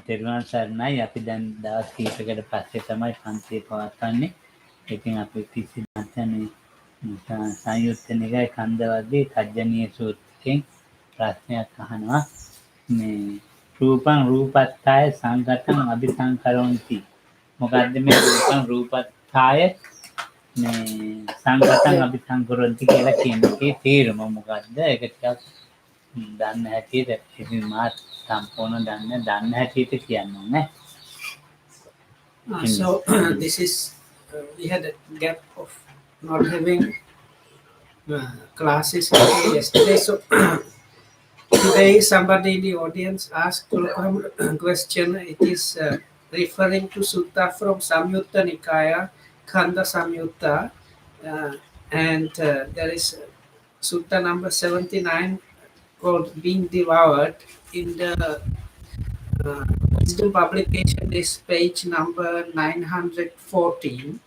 තෙරුවන් සරණයි. අපි දැන් දවස් කීපයකට පස්සේ තමයි පන්තිය පවත්වන්නේ. ඉතින් අපි කිසි නැත්නම් සංයුත්ත නිකාය කන්දවද්දී තජ්ජනීය සූත්‍රයෙන් ප්‍රශ්නයක් අහනවා. මේ රූපං රූපත්තාය සංගතං අபிසංකරොන්ති. මොකද්ද මේ රූපං රූපත්තාය මේ සංගතං අபிසංකරොන්ති කියලා කියන එකේ තේරුම මොකද්ද? ඒක ටිකක් දන්න හැටියට ඉතින් මාත් සම්පූර්ණ දන්න හැටියට කියන්න නේ. So this is we had a gap of not having classes yesterday. So today somebody in the audience asked a question. It is referring to sutta from Samyutta Nikaya, Khanda Samyutta, and there is sutta number 79 called Being Devoured. In the Wisdom publication is page number 914.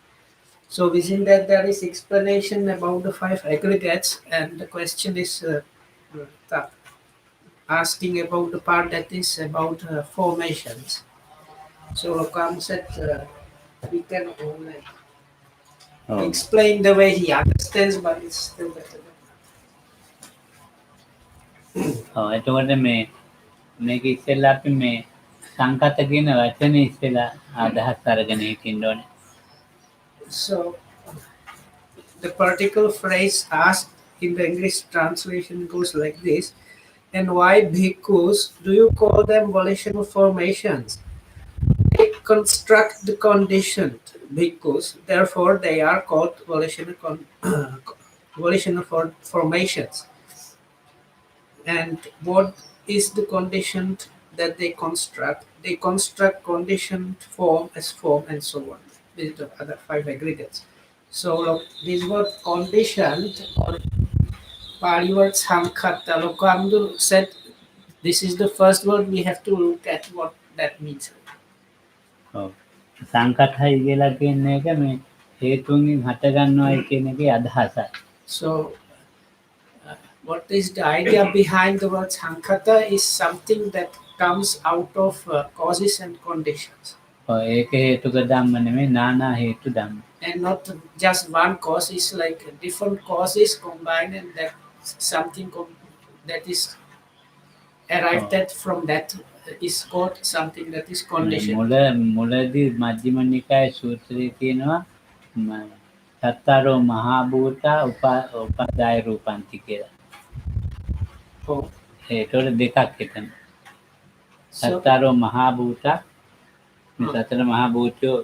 So within that there is explanation about the 5 aggregates, and the question is asking about the part that is about formations. So Lokam said we can explain the way he understands, but it's still better. එතකොට මේක ඉස්සෙල්ලා අපි මේ සංකත කියන වචනේ ඉස්සෙල්ලා අදහස් අරගෙන හිටින්න ඕනේ. So the particular phrase asked in the English translation goes like this: and why bhikkhus do you call them volitional formations? They construct the conditioned bhikkhus, therefore they are called volitional formations. And what is the conditioned that they construct? They construct conditioned form as form and so on. These are the other 5 aggregates. So this word conditioned, or Pali word samkhata, Lokamdu said this is the first word. We have to look at what that means. සංකතයි කියලා කියන එක මේ හේතුන්ගෙන් හට ගන්නවායි කියන එකේ අදහසයි. So what is the idea behind the word sankhata is something that comes out of causes and conditions. ඒක හේතුක ධම්ම නෙමෙයි නානා හේතු ධම්ම. And not just one cause, is like different causes combined, and that something that is arrived at from that is called something that is conditioned. මුලදී මජ්ක්‍ධිම නිකායේ සූත්‍රයේ තියෙනවා සත්තරෝ මහා භූතා උපාදාය රූපන්ති කියලා. ඒතකොට දෙකක් හිතන්න. සත්තරෝ මහා භූතා මේ සතර මහා භූතයෝ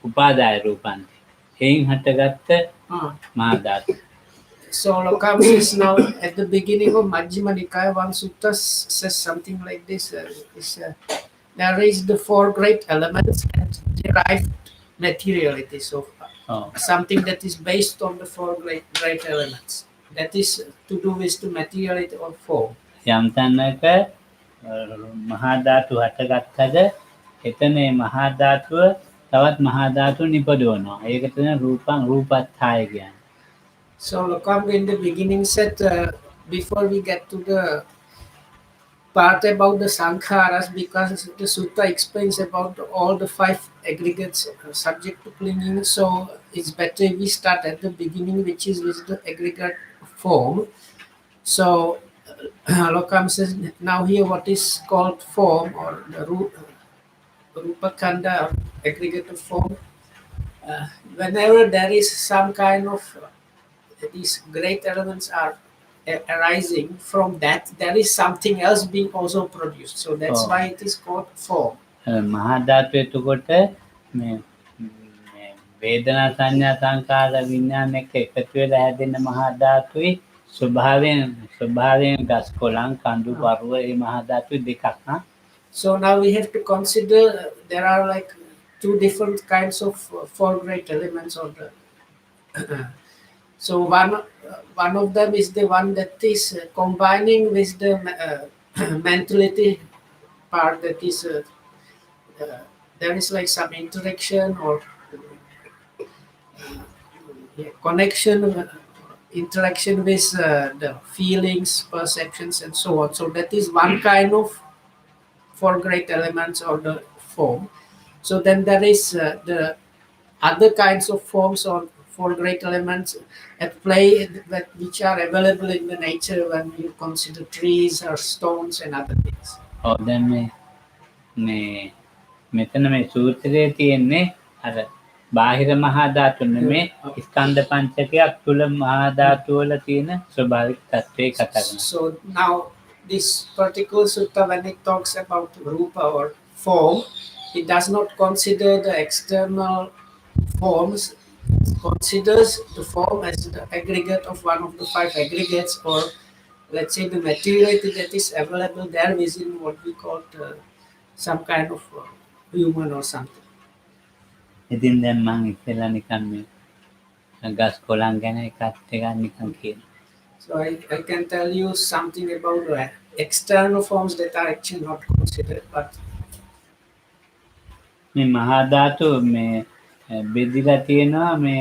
උපාදාය රූපන්ති. එයින් හටගත්ත මහා ධාතු. So Lokam says now at the beginning of Majjhima Nikaya, one sutta says something like this: there is the 4 great elements and derived materiality. So something that is based on the 4 great elements. That is to do with the materiality or form. යම් තැනක මහා ධාතු හටගත්තද එතන මහා ධාතුව තවත් මහා ධාතු නිපදවනවා. ඒක තමයි රූපං රූපත්ථාය කියන්නේ. So Lokam in the beginning said before we get to the part about the sankharas, because the sutta explains about all the 5 aggregates subject to clinging, so it's better if we start at the beginning, which is with the aggregate form. So Lokam says now here what is called form, or the rupa khanda, aggregate of form. Whenever there is some kind of these great elements are arising from that, there is something else being also produced. So that's why it is called form. මහා ධාතු එතකොට මේ වේදනා සංඥා සංකාර විඥාන එක්ක එකතු වෙලා හැදෙන මහා ධාතුයි ස්වභාවයෙන් ගස් කොළන් කඳු පර්ව මේ මහා ධාතු දෙකක් නා. So now we have to consider there are like 2 different kinds of 4 great elements on the so one of them is the one that is combining with the mentality part, that is there is like some interaction or connection, interaction with the feelings, perceptions and so on. So that is one kind of four great elements or the form. So then there is the other kinds of forms or four great elements at play which are available in the nature when you consider trees or stones and other things. දැන් මේ මෙතන මේ සූත්‍රයේ තියෙන්නේ අර බාහිර මහා ධාතු නෙමේ ස්කන්ධ පංචකයක් තුල මහා ධාතු වල තියෙන ස්වභාවික තත්ත්වය කතා කරනවා. So now this particular sutta, when it talks about rupa or form, it does not consider the external forms. It considers the form as the aggregate of one of the five aggregates, or let's say the materiality that is available there within what we call some kind of human or something. ඉතින් දැන් මම ඉස්සෙල්ලා නිකන් මේ ගස් කොළන් ගැන එකත් එකක් නිකන් කියනවා. So I can tell you something about the external forms that are actually not considered, but මේ මහා ධාතු මේ බෙදිලා තියෙනවා මේ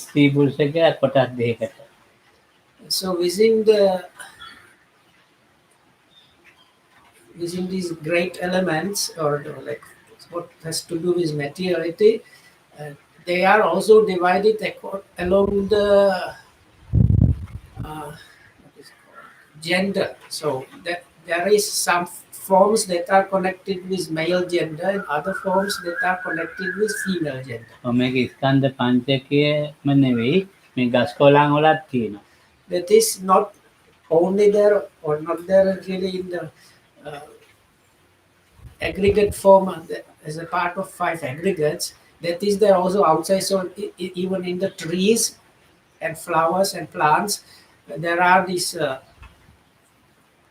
ස්ත්‍රී පුරුෂ කියලා කොටස් දෙකකට. so within these great elements, or like what has to do with materiality, they are also divided along the what is called, gender. So that there is some forms that are connected with male gender and other forms that are connected with female gender. මේක ස්කන්ධ පංචකයම නෙවෙයි මේ ගස් කොළන් වලත් තියෙනවා. That is not only there or not there really in the aggregate form as a part of five aggregates. That is there also outside. So even in the trees and flowers and plants, there are these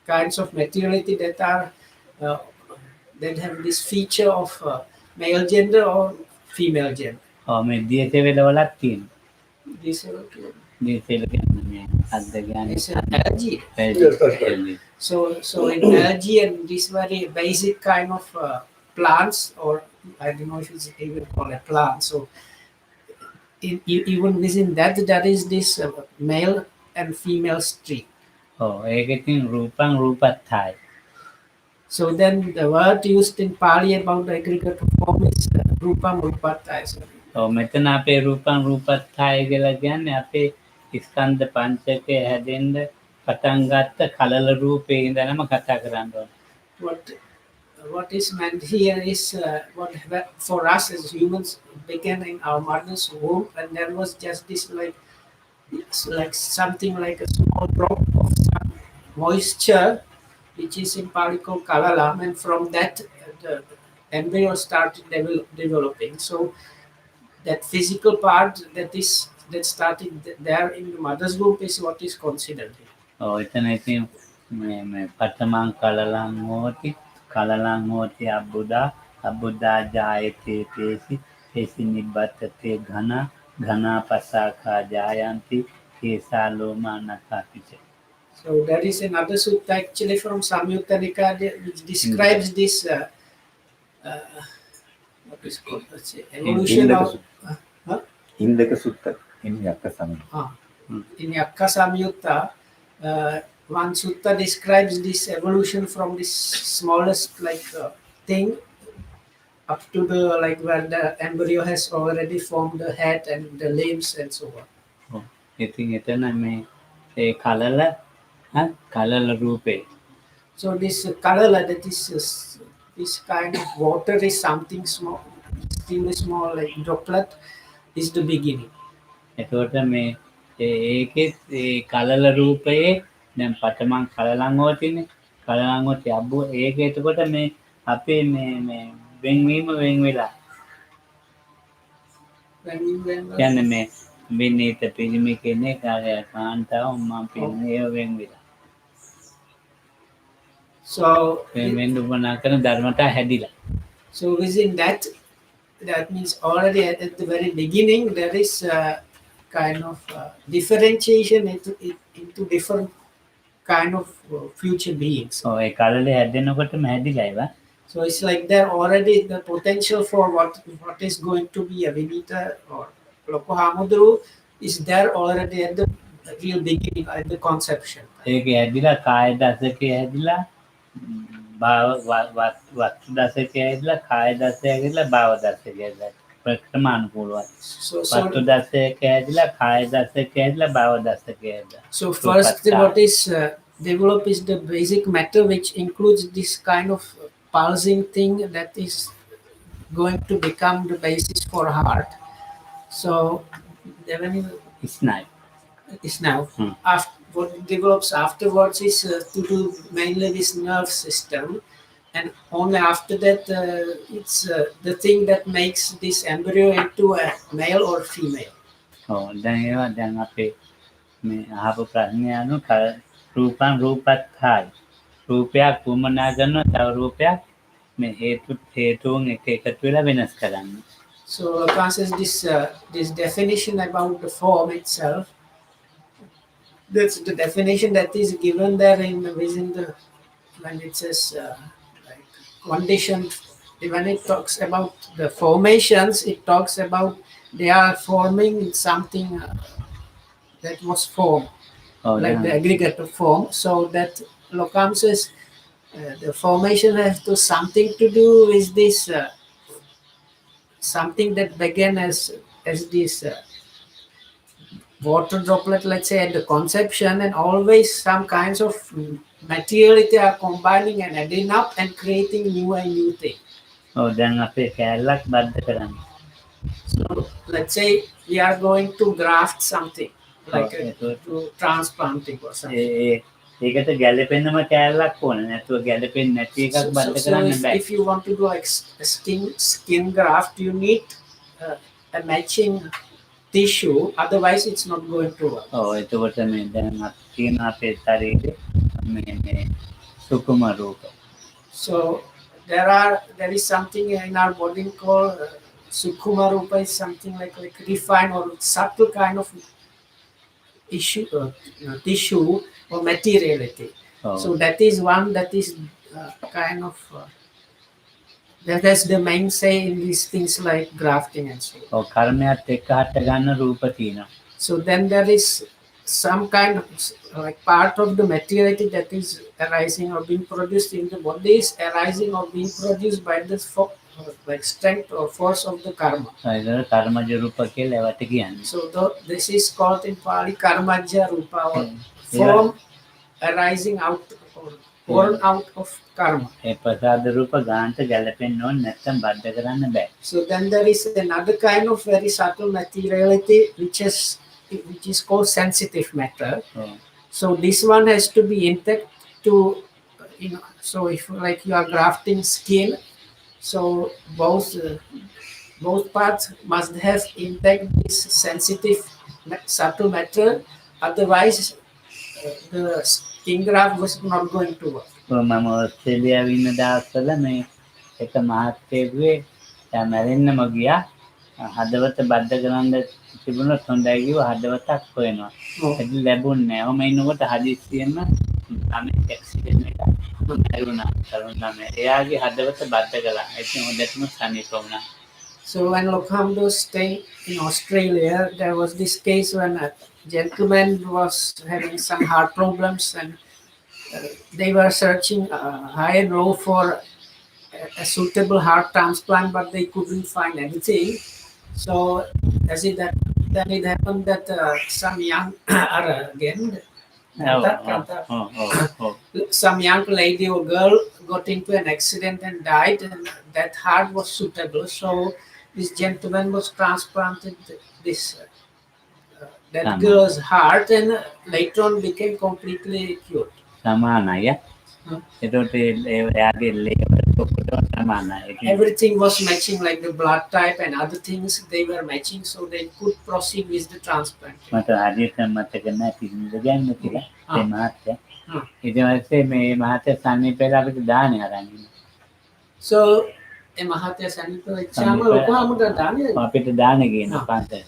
kinds of materiality that are that have this feature of male gender or female gender. මේ දියසෙවල වලත් තියෙනවා. This දියසෙවල කියන්නේ මේ අද්ද is කියන්නේ algae. So in algae and this very basic kind of plants, or I don't know if it's even called a plant. So even within that, there is this male and female stream. ඒක ඉතින් රූපං රූපත්ථයි. So then the word used in Pali about the aggregate form is rupam rupattaya. මෙතන අපේ රූපං රූපත්ථයි කියලා කියන්නේ අපේ ස්කන්ධ පංචකය හැදෙන්න පටන් ගත්ත කලල රූපේ ඉඳන්ම කතා කරන්න ඕනේ. What is meant here is what for us as humans began in our mother's womb, and there was just this like something like a small drop of some moisture, which is in Pali called kalalam, and from that the embryo started developing. So that physical part that started there in the mother's womb is what is considered here. එතන ඉතින් මේ පඨමං කලලං හෝති අබ්බුදා ජායතේ තේසි නිබ්බතේ ඝනා පසාඛා ජායන්ති කේසා ලෝමා නඛාපිච. So there is another sutta actually from Samyutta Nikaya which describes this what is called, let's say, evolution of Indaka Sutta in Yakka Samyutta. In Yakka Samyutta, one sutta describes this evolution from this smallest thing up to the where the embryo has already formed the head and the limbs and so on. ඉතින් එතන මේ ඒ කලල රූපේ. So this kalala, that is this kind of water, is something small, extremely small, like droplet, is the beginning. එතකොට මේ ඒකෙත් ඒ කලල රූපයේ දැන් පඨමං කලලං හෝතිනේ. කලලං හෝති අබ්බු ඒක එතකොට මේ අපේ මේ වෙන්වීම වෙන් වෙලා. කියන්නේ මේ විනීත පිළිමි කෙනෙක් කාන්තාව මම පිළිමි ඒව වෙන් වෙලා. So වෙන් උපනා කරන ධර්මතා හැදිලා. So within that means already at the very beginning there is kind of differentiation into different kind of future beings. A කලලේ හැදෙනකොටම හැදිලායිවා. So it's like there already the potential for what is going to be a Vinita or Loko Hamudru is there already at the real beginning, at the conception. ඒක හැදිලා කාය දසකේ හැදිලා වස්තු දශකය ඇදලා කාය දශකය ඇදලා භාව දශකය ඇදලා ප්‍රක්‍රමානුකූලව වස්තු දශකය ඇදලා කාය දශකය ඇදලා භාව දශකය ඇදලා So first what is developed is the basic matter, which includes this kind of pulsing thing that is going to become the basis for heart. So is now after what develops afterwards is to do mainly this nerve system, and only after that it's the thing that makes this embryo into a male or female. දැන් අපේ මේ අහපු ප්‍රශ්නය අනුව රූපං රූපත්ථයි රූපයක් වුමනා කරනවා තව රූපයක් මේ හේතුන් එක එකතු වෙලා වෙනස් කරන්න. So Lacan says this definition about the form itself, that's the definition that is given there within the, when it says like condition, when it talks about the formations, it talks about they are forming something that was formed, the aggregate of form. So that Lacan says the formation has to something to do with this something that began as this water droplet, let's say, at the conception, and always some kinds of materiality are combining and adding up and creating new and new things. දැන් අපේ කැලලක් බද්ධ කරන්න. So let's say we are going to graft something, like to transplanting or something. ඒකට ගැලපෙන්නම කැලලක් ඕන. නැතුව ගැලපෙන්නේ නැති එකක් බද්ධ කරන්න බෑ. If you want to do like a skin graft, you need a matching tissue, otherwise it's not going to work. එතකොට මේ දැන් අපි කියන අපේ ශරීරේ මේ සුකුම රූප. So there is something in our body called Sukkuma Rupa, is something like refined or subtle kind of tissue or materiality. So that is one that is kind of that's the main say in these things like grafting and so on. කර්මයක් එක්ක හට ගන්න රූප තියෙනවා. So then there is some kind of like part of the materiality that is arising or being produced in the body is arising or being produced by the like strength or force of the karma. කර්මජ රූප කියලා ඒවට කියන්නේ. So this is called in Pali karmajya rupa, or form arising out or born out of karma. ඒ ප්‍රසාද රූප ගාන්ට ගැලපෙන්න ඕන නැත්නම් බද්ධ කරන්න බෑ. So then there is another kind of very subtle materiality which is called sensitive matter. So this one has to be intact to, so if like you are grafting skin, so both parts must have intact this sensitive subtle matter, otherwise the skin graft was not going to work. මම ඔස්ට්‍රේලියාවේ ඉන්න දවස්වල මේ එක මහත්තයෙකුගේ මැරෙන්නම ගියා හදවත බද්ධ කරන්න තිබුණොත් හොඳයි කිව්වා හදවතක් හොයනවා. ඒක ලැබුණේ නැහැ. ඔහම ඉන්නකොට හදිස්සියෙම තමයි ඇක්සිඩන්ට් එකක් මැරුණා. එයාගේ හදවත බද්ධ කළා. ඒක හොඳටම සනීප වුණා. So when Lacan was staying in Australia, there was this case when a gentleman was having some heart problems, and they were searching high and low for a suitable heart transplant, but they couldn't find anything. So then it happened that some young some young lady or girl got into an accident and died, and that heart was suitable. So this gentleman was transplanted that girl's heart, and later on became completely cured. සමානයි. එතකොට එයාගේ සමානයි. Everything was matching, like the blood type and other things, they were matching, so they could proceed with the transplant. මට හරියට මතක නැහැ කිසිම දෙයක් කියලා ඒ මහත්තයා. ඊට පස්සේ මේ මහත්තයා සනීපෙලා අපිට දානේ අරන් ඉන්නවා. So ඒ මහත්තයා සනීපෙලා ඉච්චාම ලොකුමට දානේ අපිට දානේ කියනවා පන්සල්.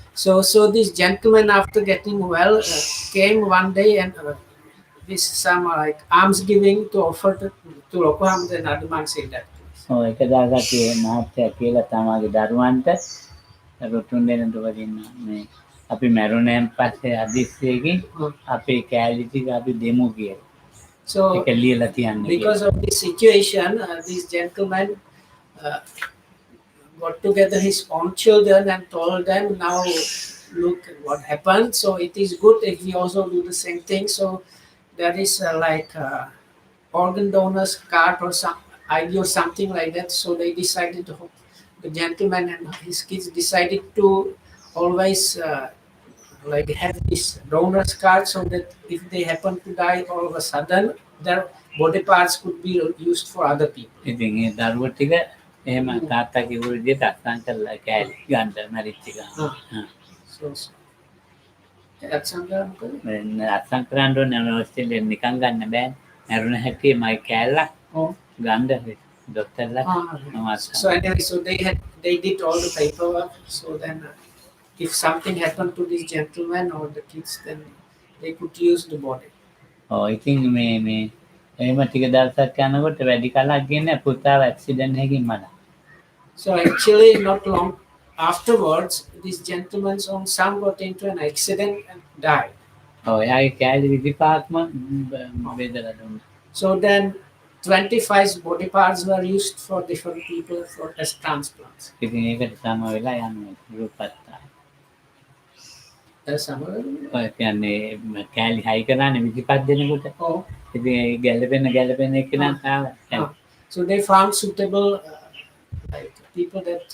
So this gentleman, after getting well, came one day and with some like alms giving to offer to Lokam, then Adman said that. එක දවසක් ඒ මහත්තයා කියලා තමගේ දරුවන්ට රුතුන් දෙන්නට වදින්න මේ අපි මැරුණෙන් පස්සේ අදිස්සියකින් අපේ කැලේ ටික අපි දෙමු කියලා. So ඒක ලියලා තියන්න because of this situation, this gentleman got together his own children and told them, now look what happened. So it is good if we also do the same thing. So there is like organ donors card or some idea or something like that. So they decided to, the gentleman and his kids decided to always like have this donors card, so that if they happen to die all of a sudden, their body parts could be used for other people. ඉතින් ඒ දරුවෝ ටික එහෙම තාත්තා කිව්ව විදිහට අත්සන් කරලා කෑලි ගන්න මැරිච්ච ගන්න. So අත්සන් කරන්න අත්සන් කරන්න ඕනේ ඔස්ට්‍රේලියාවේ නිකන් ගන්න බෑනේ. මැරුණ හැටි මයි කෑල්ලක් ගන්න දොස්තරලා. So anyway, so they did all the paperwork. So then if something happened to this gentleman or the kids, then they could use the body. ඉතින් මේ එහෙම ටික දවසක් යනකොට වැඩි කලක් ගියේ පුතාව ඇක්සිඩන්ට් එකකින් මරා. So actually not long afterwards, this gentleman's own son got into an accident and died. එයාගේ කෑලි 25ක්ම බෙදලා දුන්නා. So then 25 body parts were used for different people for as transplants. ඉතින් ඒකට සම වෙලා යනවා රූපත්තා. ඔය කියන්නේ කෑලි හයි කරන්නේ 25 දෙනෙකුට. ඉතින් ඒ ගැළපෙන එක නම් ආවා. So they found suitable like people that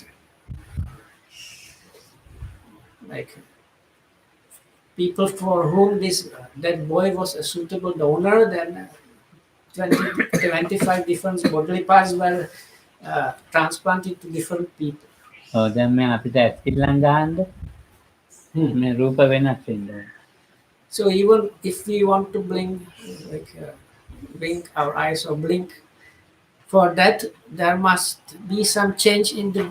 like people for whom this that boy was a suitable donor. Then 25 different bodily parts were transplanted to different people. දැන් මේ අපිට ඇස්කිල්ලන් ගහන්න මේ රූප වෙනස් වෙනවා. So even if we want to blink our eyes or blink, for that there must be some change in the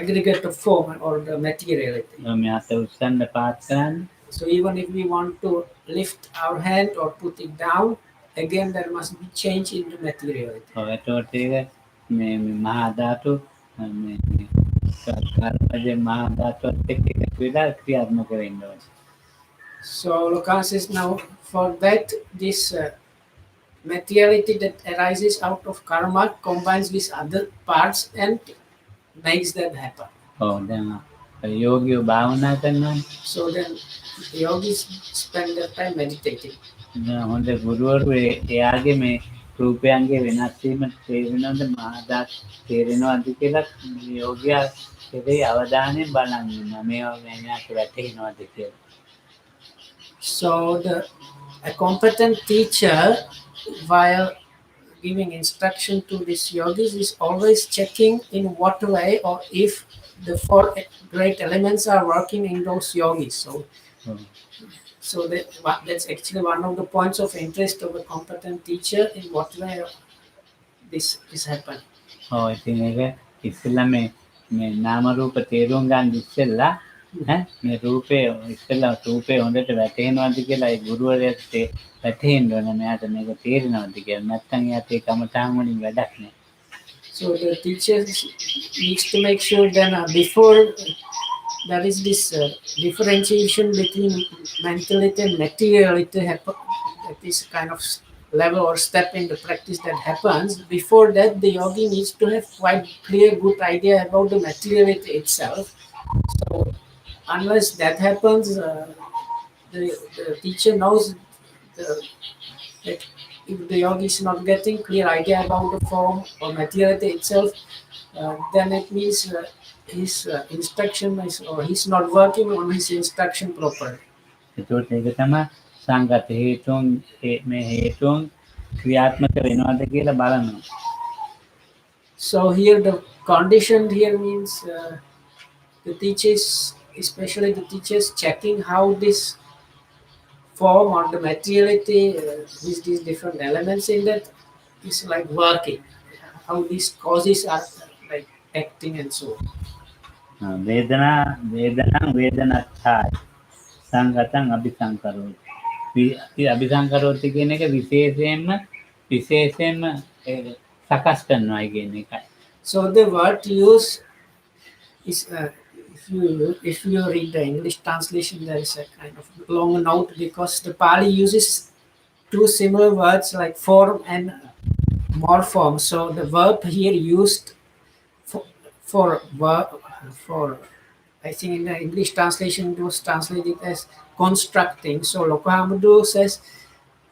aggregate of form or the materiality. මේ අත උස්සන්න පාත් කරන්න. So even if we want to lift our hand or put it down, again there must be change in the materiality. එතකොට ඒක මේ මහා ධාතු මේ කාර්යයේ මහා ධාතුත් එක්ක එකතු වෙලා ක්‍රියාත්මක වෙන්න ඕනේ. So Lokan says now for that this materiality that arises out of karma combines with other parts and makes that happen. දැන් යෝගියෝ භාවනා කරනවා. So then yogis spend their time meditating. හොඳ ගුරුවරු එයාගේ මේ රූපයන්ගේ වෙනස් වීම තේරෙනවද මහා ධාතු තේරෙනවද කියලා යෝගියා කෙරෙහි අවධානයෙන් බලන්න ඕනේ. මේවා මෙයාට වැටහෙනවද කියලා. So a competent teacher, while giving instruction to these yogis, is always checking in what way or if the four great elements are working in those yogis. So that's actually one of the points of interest of a competent teacher, in what way this is happening. ඉතින් ඒක ඉස්සෙල්ලා මේ නාම රූප තේරුම් ගන්න ඉස්සෙල්ලා මේ රූපේ ඉස්සෙල්ලා රූපේ හොඳට වැටෙනවද කියලා ඒ ගුරුවරයාට වැටහෙන්න ඕනේ මෙයාට මේක තේරෙනවද කියලා. නැත්නම් එයාට ඒ කමඨාන් වලින් වැඩක් නෑ. So the teacher needs to make sure that before there is this differentiation between mentality and materiality happen, that is kind of level or step in the practice that happens. Before that, the yogi needs to have quite clear, good idea about the materiality itself. So unless that happens, the teacher knows that if the yogi is not getting clear idea about the form or materiality itself, then it means his instruction is, or he's not working on his instruction properly. ඒකට ඒක තමයි සංගත හේතුන් මේ හේතුන් ක්‍රියාත්මක වෙනවද කියලා බලනවා. So here the condition here means the teachers, especially the teachers, checking how this form or the materiality with these different elements in that is like working, how these causes are like acting and so on. වේදනත්ථාය සංගතං අபிසංකරෝති. අபிසංකරෝති කියන එක විශේෂයෙන්ම සකස් කරනවා කියන එකයි. So the word used is if you read the English translation, there is a kind of long note because the Pali uses two similar words like form and morpheme. So the verb here used for I think in the English translation it was translated as constructing. So Lokahamadu says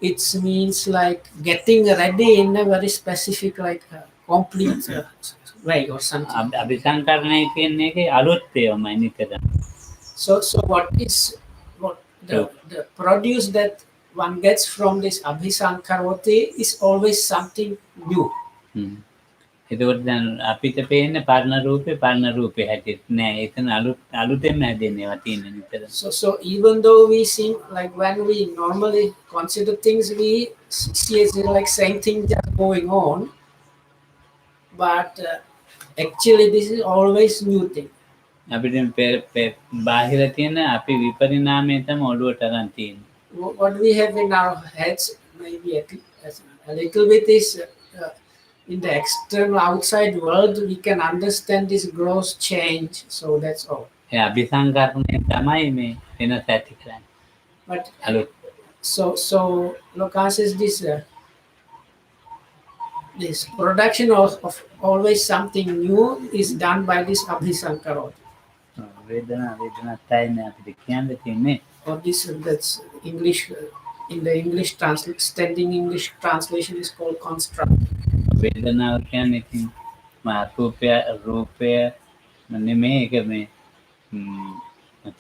it means like getting ready in a very specific, like complete way or something. අභිසංකරණය කියන්නේ ඒකේ අලුත් ඒවාමයි නිතර. So what the produce that one gets from this abhisankaroti is always something new. එතකොට දැන් අපිට පේන්නේ පරණ රූපේ හැටියට නෑ. එතන අලුතෙන් හැදෙන්නේ ඒවා තියෙන නිතර. So even though we see, like when we normally consider things, we see it like same thing just going on, but actually this is always new thing. අපිට බාහිර තියෙන අපි විපරිණාමය තමයි ඔළුවට අරන් තියෙන්නේ. What we have in our heads maybe a little bit is in the external outside world we can understand this growth change, so that's all. ඒ අභිසංකරණය තමයි මේ වෙනස ඇති කරන්නේ. But අලුත්. So Loka says this production of always something new is done by this abhisankaroti. වේදනාවයි අපිට කියන්න තියෙන්නේ. Or this that's English in the English standing English translation is called construct. වේදනාව කියන්නේ ඉතින් රූපය නෙමෙයි ඒක මේ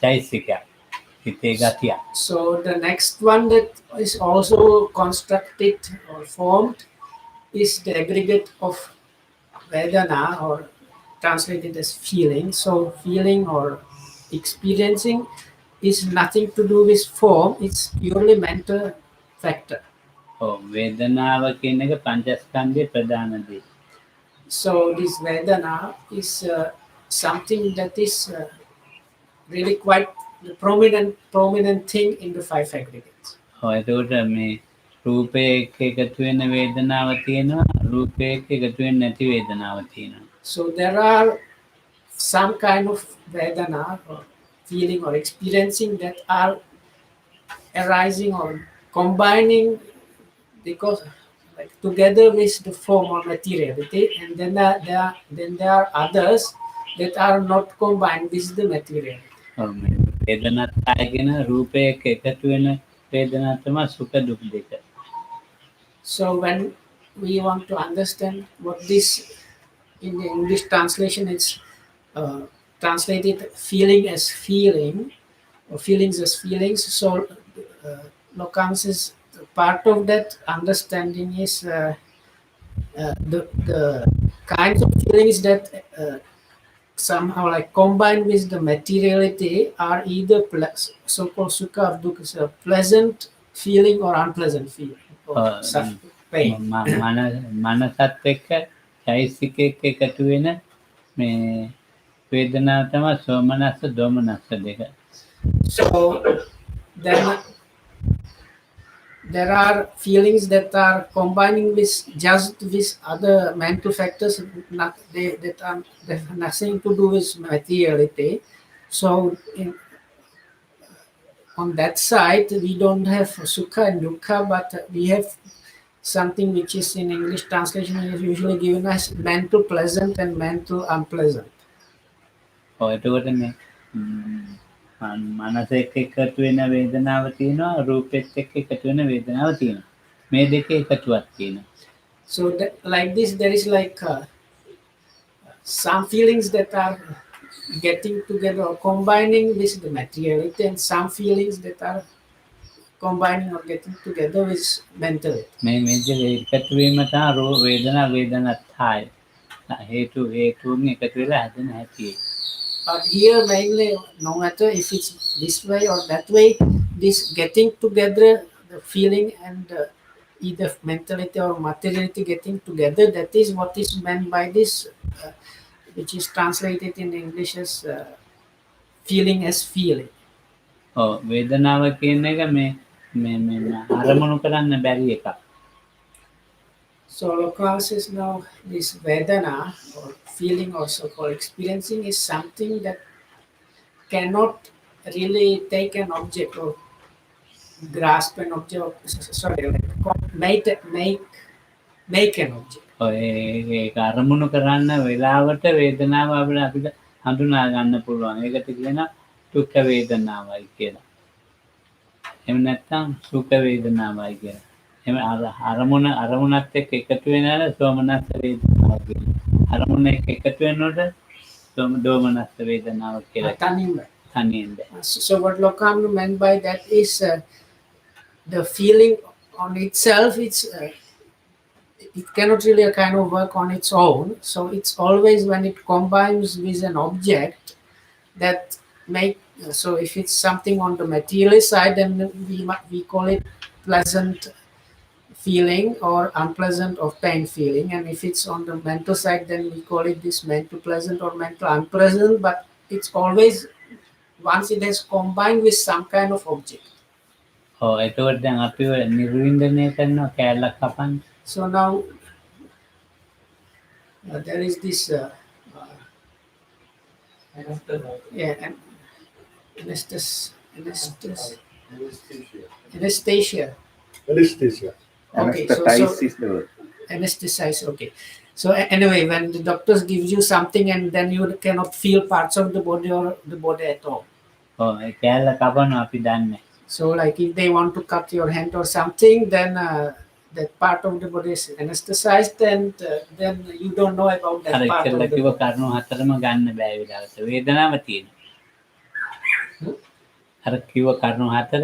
චෛතසිකයක්. හිතේ ගතිය. So the next one that is also constructed or formed is the aggregate of Vedana, or translated as feeling. So feeling or experiencing is nothing to do with form, it's purely mental factor. වේදනාව කියන එක පංචස්කන්ධයේ ප්‍රධාන දේ. So this Vedana is something that is really quite the prominent thing in the five aggregates. එතකොට මේ රූපේ එක්ක එකතු වෙන වේදනාව තියෙනවා, රූපේ එක්ක එකතු වෙන්නේ නැති වේදනාව තියෙනවා. So there are some kind of Vedana or feeling or experiencing that are arising or combining because like together with the form or materiality, and then there are others that are not combined with the materiality. වේදනාත් ආයගෙන රූපේ එක්ක එකතු වෙන වේදනාව තමයි සුඛ දුක් දෙක. So when we want to understand what this in the English translation it's translated feeling as feeling or feelings as feelings. So Lokam says part of that understanding is the kinds of feelings that somehow like combined with the materiality are either so-called sukha or dukkha, so pleasant feeling or unpleasant feeling or pain. මනසත් එක්ක චෛතසිකයක එකතු වෙන මේ වේදනාව තමයි සෝමනස්ස දෝමනස්ස දෙක. So then there are feelings that are combining with just with other mental factors that have nothing to do with materiality. So on that side we don't have sukha and dukkha, but we have something which is in English translation is usually given as mental pleasant and mental unpleasant. එතකොට මේ මනස එක්ක එකතු වෙන වේදනාව තියෙනවා, රූපෙත් එක්ක එකතු වෙන වේදනාව තියෙනවා. මේ දෙකේ එකතුවක් තියෙනවා. So like this there is like some feelings that are getting together or combining with the materiality, and some feelings that are combining or getting together with mentality. මේ එකතු වීම තමයි වේදනාත්හාය. හේතුන් එකතු වෙලා හැදෙන හැටි. But here mainly, no matter if it's this way or that way, this getting together, the feeling and either mentality or materiality getting together, that is what is meant by this, which is translated in English as feeling as feeling. වේදනාව කියන එක මේ අරමුණු කරන්න බැරි එකක්. So Loka says now this Vedana or feeling or so-called experiencing is something that cannot really take an object or grasp an object, make an object. ඒක අරමුණු කරන්න වෙලාවට වේදනාව අපිට හඳුනා ගන්න පුළුවන්. ඒකට කියනවා දුක් වේදනාවයි කියලා. එහෙම නැත්නම් සුඛ වේදනාවයි කියලා. එහෙම අරමුණත් එක්ක එකතු වෙනවද සෝමනස්ස වේදනාව කියලා. අරමුණ එක්ක එකතු වෙනකොට දෝමනස්ස වේදනාව කියලා. තනියෙන්. So what Lokamnu meant by that is the feeling on itself, it cannot really kind of work on its own. So it's always when it combines with an object that so if it's something on the material side, then we call it pleasant feeling or unpleasant or pain feeling. And if it's on the mental side, then we call it this mental pleasant or mental unpleasant. But it's always once it has combined with some kind of object. එතකොට දැන් අපි ඔය නිර්වින්දනය කරනවා කැලලක් කපන්න. So now there is this anesthesia. Okay, Anesthetize is the word. Anesthetize. Okay. So anyway, when the doctors give you something and then you cannot feel parts of the body or the body at all. ඒ කැලල කපනවා අපි දන්නේ. So like if they want to cut your hand or something, then that part of the body is anesthetized, and then you don't know about that part of the body. කිව්ව කරුණු හතරම ගන්න බෑ විලාසෙ. වේදනාව තියෙනවා. අර කිව්ව කරුණු හතර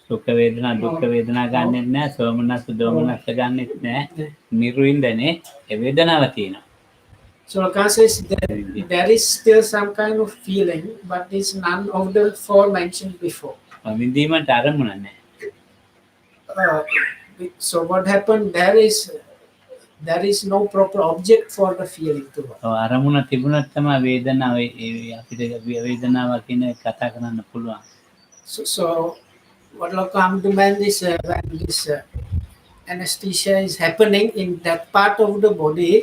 සුඛ වේදනා දුක්ඛ වේදනා ගන්නෙත් නෑ සෝමනස්ස දෝමනස්ස ගන්නෙත් නෑ නිර්වින්දනේ ඒ වේදනාව තියෙනවා. So Lacan says there is still some kind of feeling, but it's none of the four mentioned before. විඳීමට අරමුණ නෑ. So what happened there is no proper object for the feeling to work. අරමුණ තිබුණත් තමයි වේදනාව අපිට වේදනාව කියන කතා කරන්න පුළුවන්. So what Lacan demands is when this anesthesia is happening in that part of the body,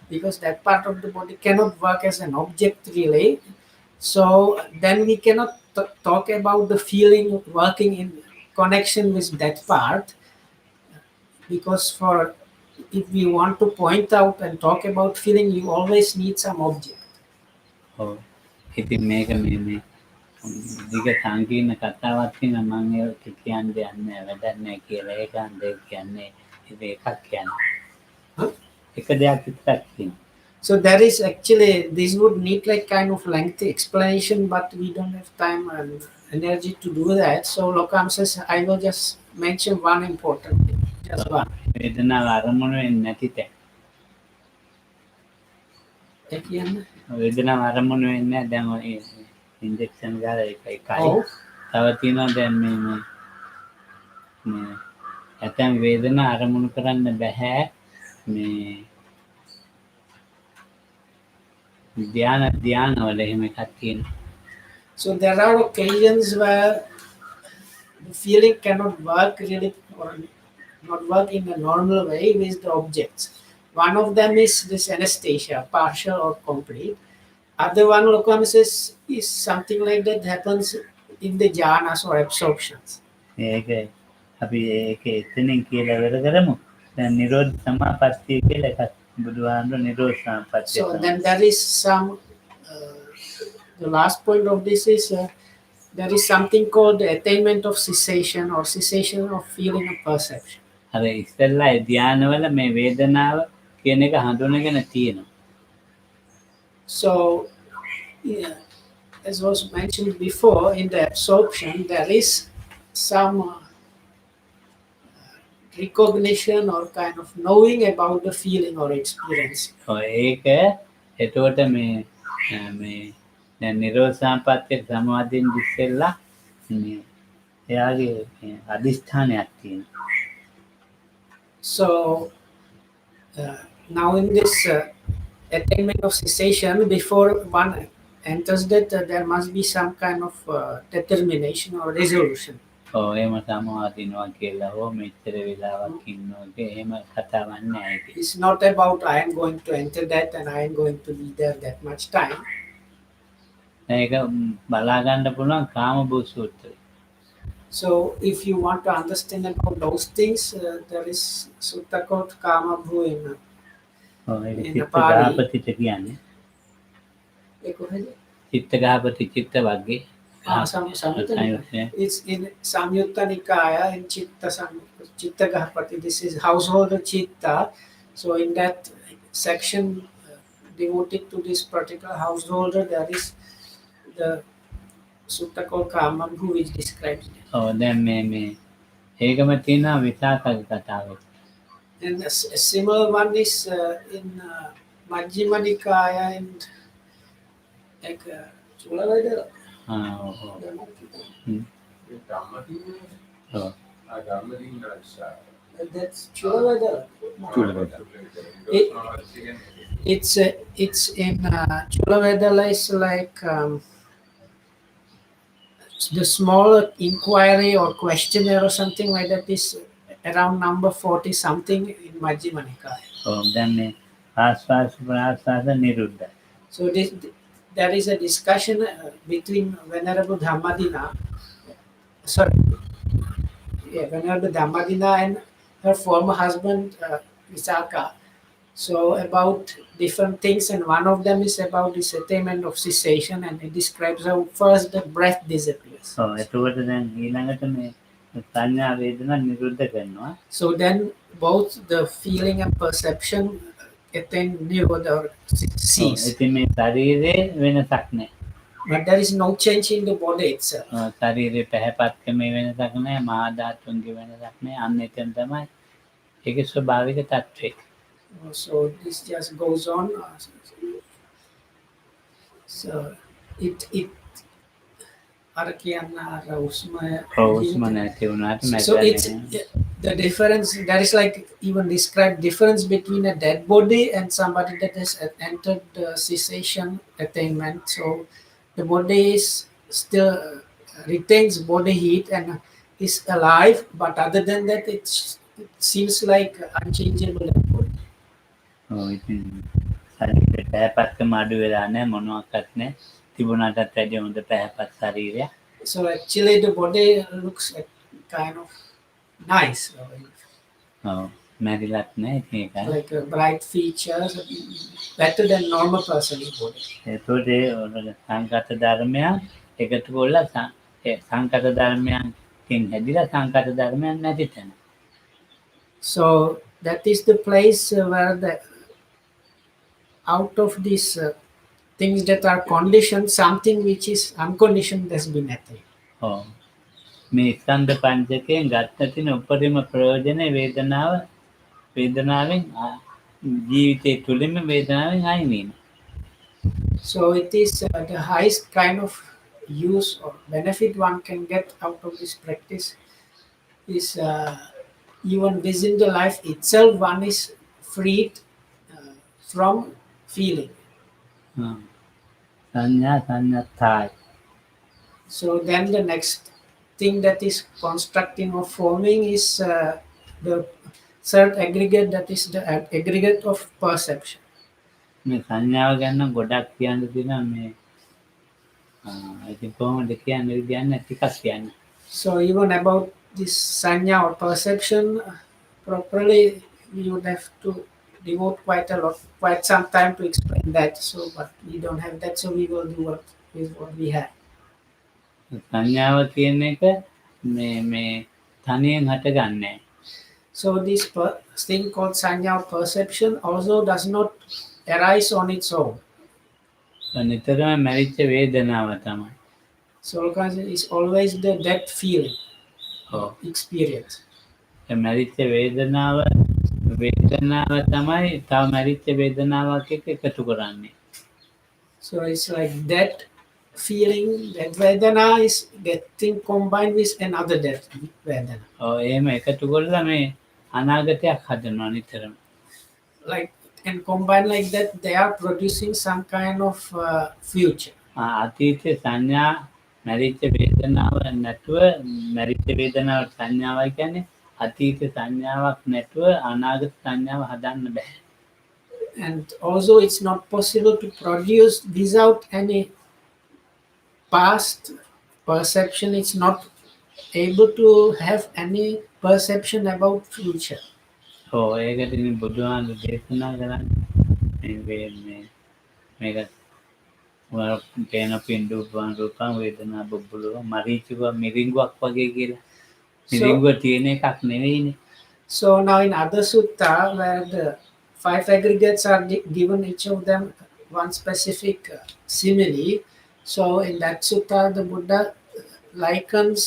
because that part of the body cannot work as an object really. So then we cannot talk about the feeling working in connection with that part, because if we want to point out and talk about feeling, you always need some object. ඉතින් මේක මේ දිග සංකීර්ණ කතාවක් තියෙනවා මම ඒක කියන්න දෙන්නේ වැඩක් නැහැ කියලා ඒකන් දෙයක් කියන්නේ ඉතින් එකක් කියන්නේ එක දෙයක් විතරක් තියෙනවා. So there is actually, this would need like kind of lengthy explanation, but we don't have time and energy to do that. So Lokam says I will just mention one important thing, just one. වේදනාව අරමුණ වෙන්නේ නැති තැන. ඒ කියන්නේ වේදනාව අරමුණ වෙන්නේ නැහැ දැන් ඔය ඉන්ජෙක්ෂන් ගාලා එකයි. තව තියෙනවා දැන් මේ ඇතැම් වේදනා අරමුණු කරන්න බෑ මේ ධ්‍යානවල එහෙම එකක් තියෙනවා. So there are occasions where the feeling cannot work really or not work in a normal way with the objects. One of them is this anesthesia, partial or complete. Other one, Lokam says, is something like that happens in the jhanas or absorptions. ඒක අපි ඒක එතනින් කියලා ඉවර කරමු. දැන් නිරෝධ සමාපත්තිය කියලා එකක් බුදුහාමුදුරුවෝ නිරෝධ සමාපත්තිය. So then there is some the last point of this is there is something called the attainment of cessation or cessation of feeling and perception. අර ඉස්සෙල්ලා ධ්‍යානවල මේ වේදනාව කියන එක හඳුනගෙන තියෙනවා. So as was mentioned before, in the absorption there is some recognition or kind of knowing about the feeling or experience. ඒක එතකොට මේ දැන් නිරෝධ සමාපත්තිය සමාධියෙන් ඉස්සෙල්ලා මේ එයාගේ අදිෂ්ඨානයක් තියෙනවා. So now in this attainment of cessation, before one enters that, there must be some kind of determination or resolution. එහෙම සමාධිනවා කියලා හෝ මෙච්චර වෙලාවක් ඉන්නවා එහෙම කතාවක් නැහැ ඒක. It's not about I am going to enter that and I am going to be there that much time. ඒක බලා ගන්න පුළුවන් කාමභූත සූත්‍රය. So if you want to understand about those things, there is sutta called Kama Bhu ඒක in චිත්ත Pali. ගාපතිට කියන්නේ. Eh, go ahead. චිත්ත ගාපති චිත්ත වර්ගේ. Samyutta Nikaya. සංයුත්තය. It's in Samyutta Nikaya in Chitta Gahapati. This is householder Chitta. So in that section devoted to this particular householder, there is the sutta called Kamabhu which describes it. දැන් මේ ඒකම තියෙනවා විසාක කතාවේ. And a similar one is in Majjhima Nikaya and like Chulaveda. That's Chulaveda. It's in Chulavedala is like the small inquiry or questionnaire or something like that is around number 40 something in Majjhima Nikaya. දැන් මේ ආස්වාස ප්‍රාස්වාස නිරුද්ධ. So there is a discussion between Venerable Dhammadina, Venerable Dhammadina and her former husband Visakha. So about different things, and one of them is about this attainment of cessation, and it describes how first the breath disappears. එතකොට දැන් ඊළඟට මේ සංඥා වේදනා නිරුද්ධ කරනවා. So then both the feeling and perception attain nirodha or cease. ඉතින් මේ ශරීරේ වෙනසක් නැහැ. But there is no change in the body itself. ශරීරේ පැහැපත්කමේ වෙනසක් නැහැ, මහා ධාතුන්ගේ වෙනසක් නැහැ. අන්න එතන තමයි ඒකේ ස්වභාවික තත්ත්වය. So this just goes on. So it so it's the difference. There is like even described difference between a dead body and somebody that has entered the cessation attainment. So the body is still retains body heat and is alive, but other than that, it seems like unchangeable body. ඉතින් ශරීරේ පැහැපත්කම අඩු වෙලා නැහැ, මොනවාක්වත් නැහැ. තිබුණාටත් වැඩිය හොඳ පැහැපත් ශරීරයක්. So actually the body looks kind of nice. මැරිලත් නැහැ ඉතින් ඒකයි. Like bright features, better than normal person's body. ඒතකොට ඒ සංකත ධර්මයන් එකතු කරලා සංකත ධර්මයන්කින් හැදිලා සංකත ධර්මයන් නැති තැන. So that is the place where the out of these things that are conditioned, something which is unconditioned has been attained. මේ ස්කන්ධ පංචකයෙන් ගත්ත තියෙන උපරිම ප්‍රයෝජනේ වේදනාවෙන් ජීවිතේ තුලින්ම වේදනාවෙන් අයින් වීම. So it is the highest kind of use or benefit one can get out of this practice is even within the life itself one is freed from feeling. සංඥායි. So then the next thing that is constructing or forming is the third aggregate, that is the aggregate of perception. මේ සංඥාව ගැන ගොඩක් කියන්න තියෙනවා මේ ඉතින් කොහොමද කියන්නේ විදියන්නේ ටිකක් කියන්න. So even about this sanya or perception properly we would have to devote quite some time to explain that. So but we don't have that, so we will do what we have. සංඥාව කියන එක මේ තනියෙන් හටගන්නේ. So this thing called sanya or perception also does not arise on its own. නිතරම මැරිච්ච වේදනාව තමයි. So is always the that feeling experience. මැරිච්ච වේදනාව තමයි තව මැරිච්ච වේදනාවක් එක්ක එකතු කරන්නේ. So it's like that feeling, that vedana is getting combined with another that vedana. එහෙම එකතු කරලා මේ අනාගතයක් හදනවා නිතරම. Like and combine like that, they are producing some kind of future. අතීතේ සංඥා මැරිච්ච වේදනාව නැතුව මැරිච්ච වේදනාව සංඥාවයි කියන්නේ අතීත සංඥාවක් නැතුව අනාගත සංඥාව හදන්න බෑ. And also it's not possible to produce without any past perception. It's not able to have any perception about future. ඔව් ඒකට ඉතින් බුදුහාමුදුරු දේශනා කරන්නේ මේක පේන පින්ඩූපං රූපං වේදනා බුබ්බුලුව මරීචික මිරිඟුවක් වගේ කියලා. මිරිඟුව තියෙන එකක් නෙවෙයිනේ. So now in other sutta where the 5 aggregates are given each of them one specific simile. So in that sutta the Buddha likens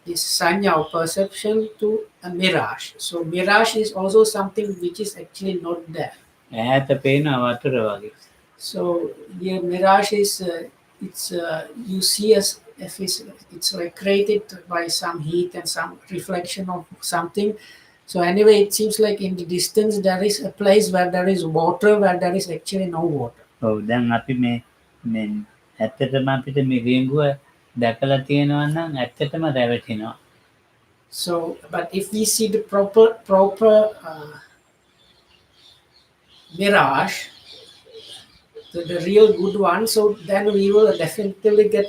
this sanya or perception to a mirage. So mirage is also something which is actually not there. ඈත පේන වතුර වගේ. So yeah, mirage is you see as if it's like created by some heat and some reflection of something. So anyway, it seems like in the distance there is a place where there is water, where there is actually no water. ඔව් දැන් අපි මේ ඇත්තටම අපිට මිරිඟුව දැකලා තියෙනවා නම් ඇත්තටම රැවටෙනවා. So but if we see the proper mirage, the real good one, so then we will definitely get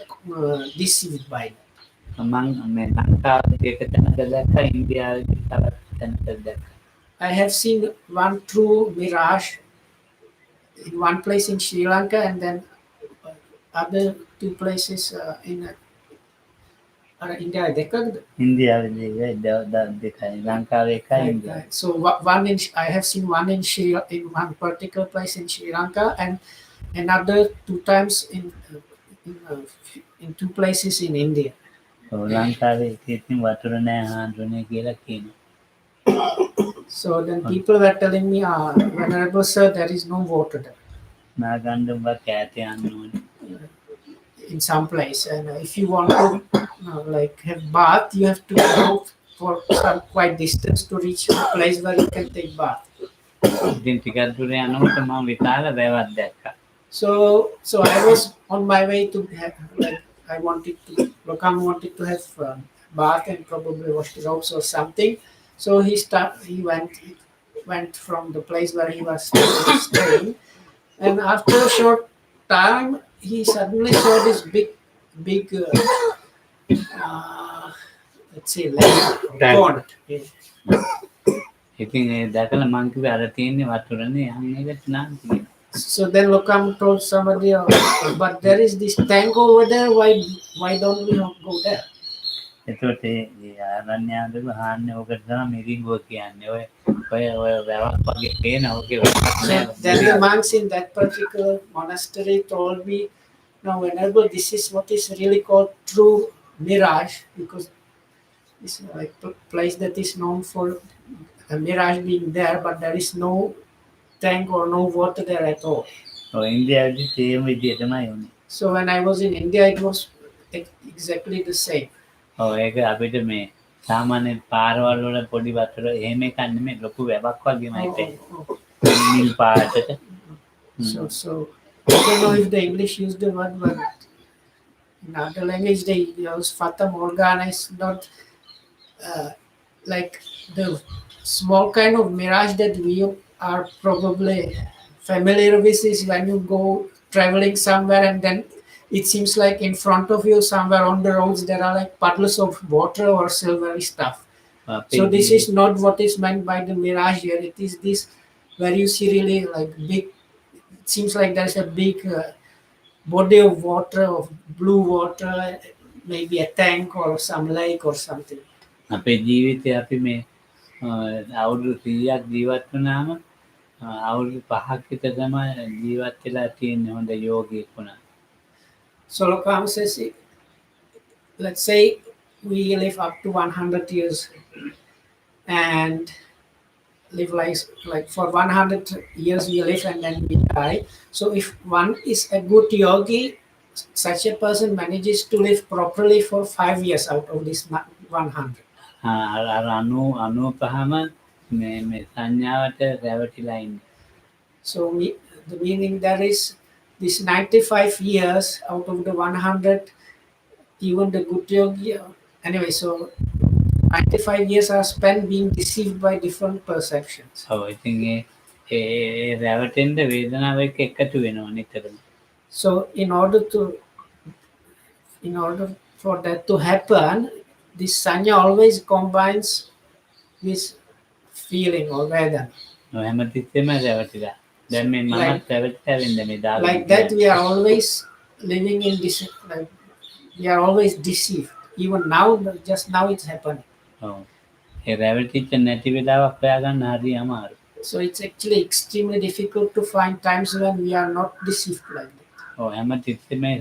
deceived by it. මම මේ ලංකාවේ එක තැනක දැක්කා ඉන්දියාවේ තවත් තැනක දැක්කා. I have seen one true mirage in one place in Sri Lanka and then other 2 places in India. ඉන්දියාවේ දෙකයි ලංකාවේ එකයි ඉන්දියාවේ. So I have seen one in one particular place in Sri Lanka and another 2 times in 2 places in India. ඔව් ලංකාවේ ඉතින් වතුර නැහැ හාන්දුනේ කියලා කියනවා. So then people were telling me, Venerable Sir, there is no water there. නාගන්දුම්බ කෑත යන්න ඕනේ. In some place, and if you want to like have bath, you have to go for some quite distance to reach a place where you can take bath. ඉතින් ටිකක් දුර යනකොට මම විශාල වැවක් දැක්කා. So I was on my way to have, like Lokam wanted to have bath and probably wash the robes or something. So he went from the place where he was staying, and after a short time he suddenly saw this big let's say pond. ඉතින් ඒ දැකලා මං කිව්වා අර තියෙන්නේ වතුරනේ යන්න එකට නම් කියලා. So then Lokam told somebody, but there is this tank over there, why don't we go there? එතකොට ඒ ආරණ්‍යයන්දු හාන්නේ ඔකට තමයි මිරිඟුව කියන්නේ. ඔය වැවක් වගේ පේන ඔගේ Then the monks in that particular monastery told me, now Venerable, this is what is really called true mirage, because it's like a place that is known for a mirage being there, but there is no tank or no water there at all. ඔය ඉන්දියාවේ තේම විදියටමයි උනේ. So when I was in India, it was exactly the same. ඔව් ඒක අපිට මේ සාමාන්‍ය පාරවල් වල පොඩි වතුර එහෙම එකක් නෙමෙයි ලොකු වැවක් වගේමයි තියෙන්නේ. නිල් පාටට. So I don't know if the English use the word, but in other language they use Fata Morgana. Is not like the small kind of mirage that we are probably familiar with is when you go traveling somewhere and then it seems like in front of you somewhere on the roads there are like puddles of water or silvery stuff. So this is not what is meant by the mirage here. It is this where you see really like big, it seems like there's a big body of water, of blue water, maybe a tank or some lake or something. අපේ ජීවිතේ අපි මේ අවුරුදු 100ක් ජීවත් වුණාම අවුරුදු 5ක් විතර තමයි ජීවත් වෙලා තියෙන්නේ හොඳ යෝගීෙක් වුණා. So Lokam says, let's say we live up to 100 years and live like for 100 years we live and then we die. So if one is a good yogi, such a person manages to live properly for 5 years out of this 100. මේ සංඥාවට රැවටිලා ඉන්නේ. So the meaning there is this 95 years out of the 100, even the good yogi. Anyway, so 95 years are spent being deceived by different perceptions. ඔව් ඉතින් ඒ රැවටෙන්න වේදනාව එක්ක එකතු වෙනවා නිතරම. So in order for that to happen, this sanya always combines with feeling or vedana. හැමතිස්සෙම රැවටිලා. දැන් මේ මමත් Like- රැවටිලාවින්ද මේ දාගෙන Like that, we are always living in this. Like, we are always deceived. Even now, just now, it's happening. ඔව්. ඒ රැවටිච්ච නැති වෙලාවක් හොයාගන්න හරි අමාරු. So it's actually extremely difficult to find times when we are not deceived like that. ඔව් හැමතිස්සෙම මේ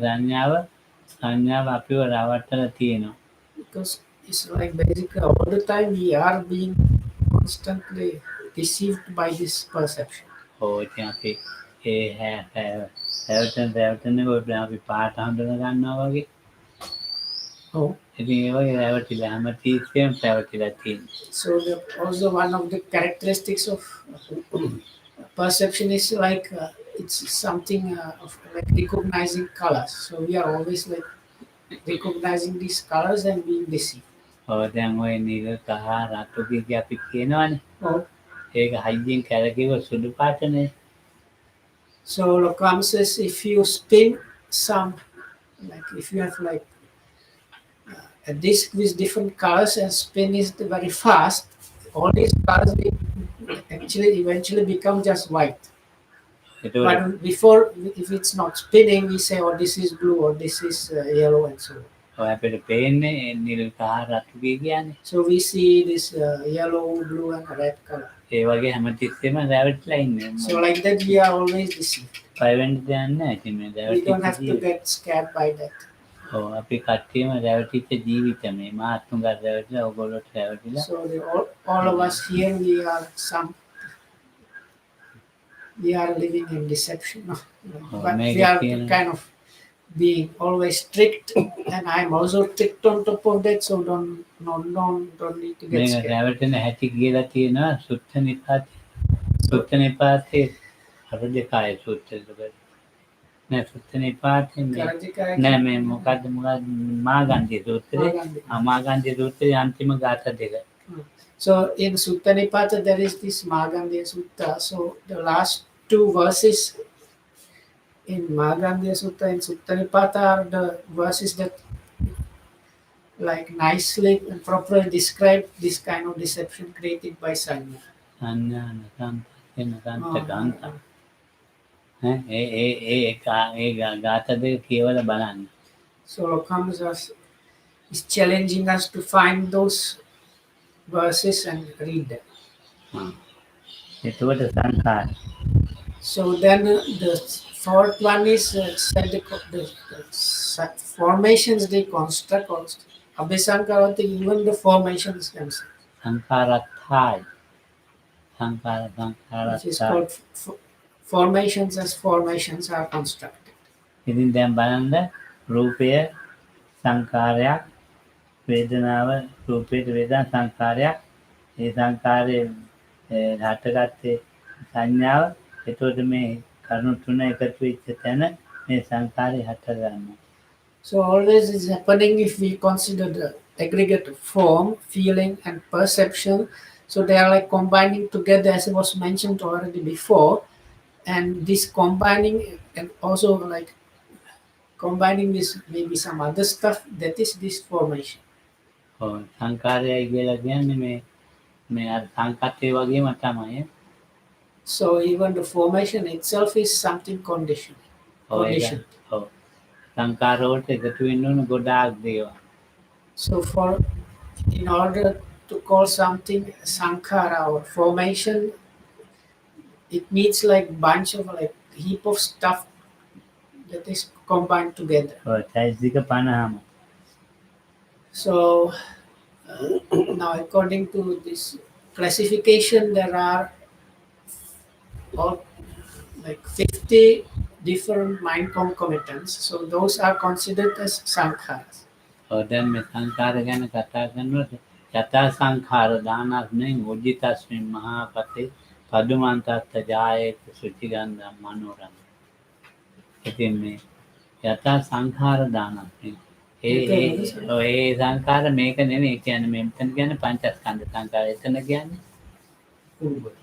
සංඥාව අපිව රවට්ටලා තියෙනවා. Because it's like basically all the time we are being constantly deceived by this perception. ඔව් ඉතින් අපි ඒ රැවටෙන අපි පාට හඳුන ගන්නවා වගේ. Oh, ඉතින් ඒ වගේ රැවටිලා හැමතිස්සෙම රැවටිලා තියෙනවා. so also one of the characteristics of perception is like it's something of like recognizing colors. So we are always like recognizing these colors and being deceived. ඔව් දැන් ඔය නිල කහ රතු කිය අපි කියනවනේ. Oh, ඒක හයියෙන් කැරකිව සුදු පාටනේ. so Lokam says if you spin some, like if you have like a disc with different colors and spin is very fast, all these colors will actually eventually become just white. ඒතකොට But before, if it's not spinning, we say, oh, this is blue or this is yellow and so on. ඔය අපිට පේන්නේ නිල කහ රතු කියන්නේ. So we see this yellow, blue and red color. ඒ වගේ හැමතිස්සෙම රැවටිලා ඉන්නේ. So like that, we are always deceived. බය වෙන්න දෙයක් නැහැ. ඉතින් මේ We don't have to රැවටිච්ච get scared by that. ඔව් අපි කට්ටියම රැවටිච්ච ජීවිත මේ මාත්තුංග රැවටිලා ඔයගොල්ලොත් රැවටිලා. So all of us here, we are living in deception. No? But we are kind of being always tricked, and I'm also tricked on top of that. So don't need to get මේ scared. රැවටෙන හැටි කියලා තියෙනවා සුත්ත නිපාතේ හරදේකාය සූත්‍රයක. නෑ සුත්ත නිපාතේ Karajikaya- නෑ මේ මොකද්ද මාගන්ධි සූත්‍රේ. Magandhi. මාගන්ධි සූත්‍රයේ අන්තිම ගාථා දෙක. So in Sutta Nipata, there is this Magandhiya Sutta. So the last two verses in Magandhiya Sutta and Sutta Nipata are the verses that like nicely and properly describe this kind of deception created by Sanya. සංඥාන සංතේන ගාන්ත. ඒ ගාථා දෙක කියවලා බලන්න. So Lokams is challenging us to find those verses and read them. එතකොට සංඛාර. So then the fourth one is said the formations they construct also. Abhisankarati, even the formations themselves. සංඛාරත්ථායි. Which is called formations as formations are constructed. ඉතින් දැන් බලන්න රූපය සංඛාරයක් වේදනාව රූපේට වේදනා සංඛාරයක් ඒ සංඛාරයේ හටගත්තේ සංඥාව එතකොට මේ කරුණු තුන එකතු වෙච්ච තැන මේ සංඛාරය හට ගන්නවා. So always is happening if we consider the aggregate form, feeling and perception. So they are like combining together as was mentioned already before. And this combining and also like combining with maybe some other stuff, that is this formation. ඔව් සංඛාරයයි කියලා කියන්නේ මේ අර සංකතේ වගේම තමයි. So even the formation itself is something conditioned. Conditioned. ඔව් සංඛාර වලට එකතු වෙන්න ඕන ගොඩාක් දේවල්. So in order to call something sankhara or formation, it needs like bunch of like heap of stuff that is combined together. ඔව් චෛතසික 50ම. So now according to this classification, there are all like 50 different mind concomitants. So those are considered as sankharas. ඔව් දැන් මේ සංඛාර ගැන කතා කරනකොට යථා සංඛාර දානස්මෙන් උජිතස්මින් මහාපතේ පදුමන්තත් ජායේත සුචිගන්ධම් මනෝරම. ඉතින් මේ යථා සංඛාර දානස්මෙන් ඒ සංඛාර මේක නෙමෙයි කියන්නේ මේ මෙතන කියන්නේ පංචස්කන්ධ සංඛාර. එතන කියන්නේ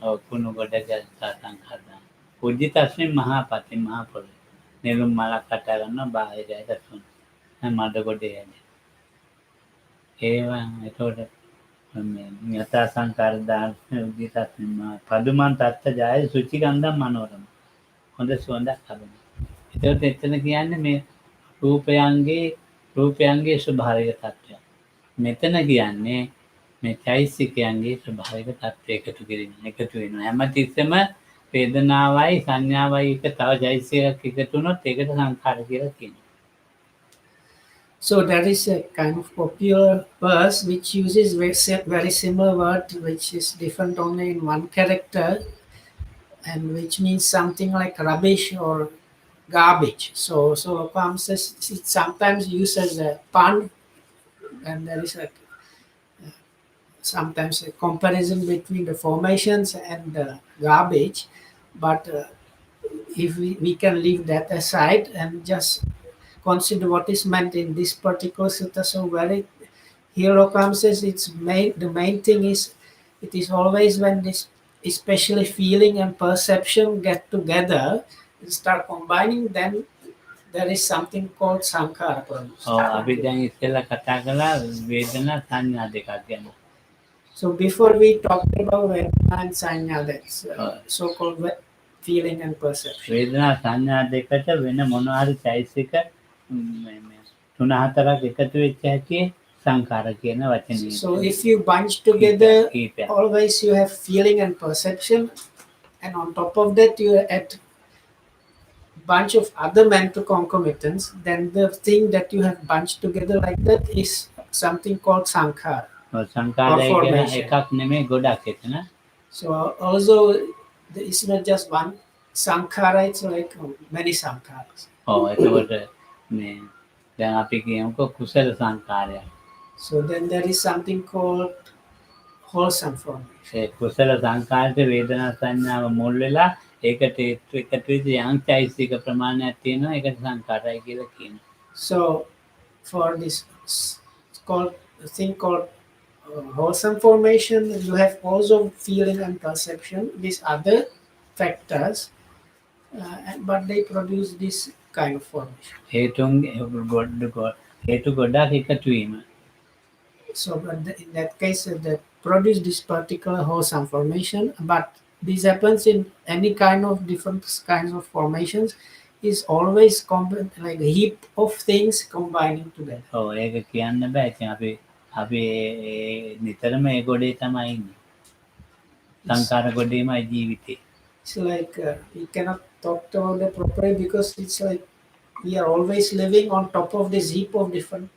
ඔව් කුණු ගොඩක සංඛාර දාන. උජිතස්මින් මහාපතේ මහා පොළොව. නෙළුම් මලක් කතා කරනවා බාහිරයි දසුන්. මඩ ගොඩේ යන්නේ. ඉතින් මේ යථා සංඛාර දානස්මෙන් ඒ සංඛාර මේක නෙමෙයි කියන්නේ මේ මෙතන කියන්නේ පංචස්කන්ධ සංඛාර. එතන කියන්නේ කුණු ගොඩක සංඛාර දාන. උජිතස්මින් මහාපතේ මහා පොළොව. නෙළුම් මලක් කතා කරනවා බාහිරයි දසුන්. මඩ ගොඩේ යන්නේ. ඒවා එතකොට යථා සංකාර දාර්ශන විදිහට පදුමන් තත්ත ජාය සුචිගන්ධම් මනෝරම. හොඳ සුවඳක් ලබනවා. එතකොට එතන කියන්නේ මේ රූපයන්ගේ ස්වභාවික තත්ත්වය. මෙතන කියන්නේ මේ චෛසිකයන්ගේ ස්වභාවික තත්ත්වය එකතු වෙනවා. හැමතිස්සෙම වේදනාවයි සංඥාවයි එක තව චෛසිකයක් එකතු වුණොත් ඒකට සංඛාර කියලා කියනවා. So there is a kind of popular verse which uses very similar word which is different only in one character and which means something like rubbish or garbage. So Lokam says it's sometimes used as a pun, and there is sometimes a comparison between the formations and the garbage, but if we can leave that aside and just consider what is meant in this particular sutta. So here Lokam says the main thing is it is always when this especially feeling and perception get together and start combining, then there is something called sankhara. අපි දැන් ඉස්සෙල්ලා කතා කළා වේදනා සංඥා දෙකක් ගැන. So before we talked about Vedana and Sanya, that's so-called feeling and perception. වේදනා සංඥා දෙකට වෙන මොනවා හරි චෛසික 3-4ක් එකතු වෙච්ච හැටි සංඛාර කියන වචනේ. So if you bunch together, always you have feeling and perception, and on top of that you add bunch of other mental concomitants, then the thing that you have bunched together like that is something called sankhara. සංඛාරය කියන එකක් නෙමෙයි ගොඩක් එතන. So also it's not just one sankhara, it's like many sankharas. එතකොට මේ දැන් අපි කියමුකෝ කුසල සංඛාරය. So then there is something called wholesome formation. ඒ කුසල සංඛාරයට වේදනා සංඥාව මුල් වෙලා ඒකට එකතු වෙච්ච යම් චෛසික ප්‍රමාණයක් තියෙනවා ඒකට සංඛාරය කියලා කියනවා. So for this thing called wholesome formation, you have also feeling and perception, these other factors, but they produce this kind of formation. හේතු ගොඩක් එකතු වීම. So in that case, that produce this particular wholesome formation, but this happens in any kind of different kinds of formations, is always like a heap of things combining together. ඒක කියන්න බෑ. ඉතින් අපි නිතරම ඒ ගොඩේ තමයි ඉන්නේ. සංඛාර ගොඩේමයි ජීවිතේ. It's like we cannot talk about that properly because it's like we are always living on top of this heap of different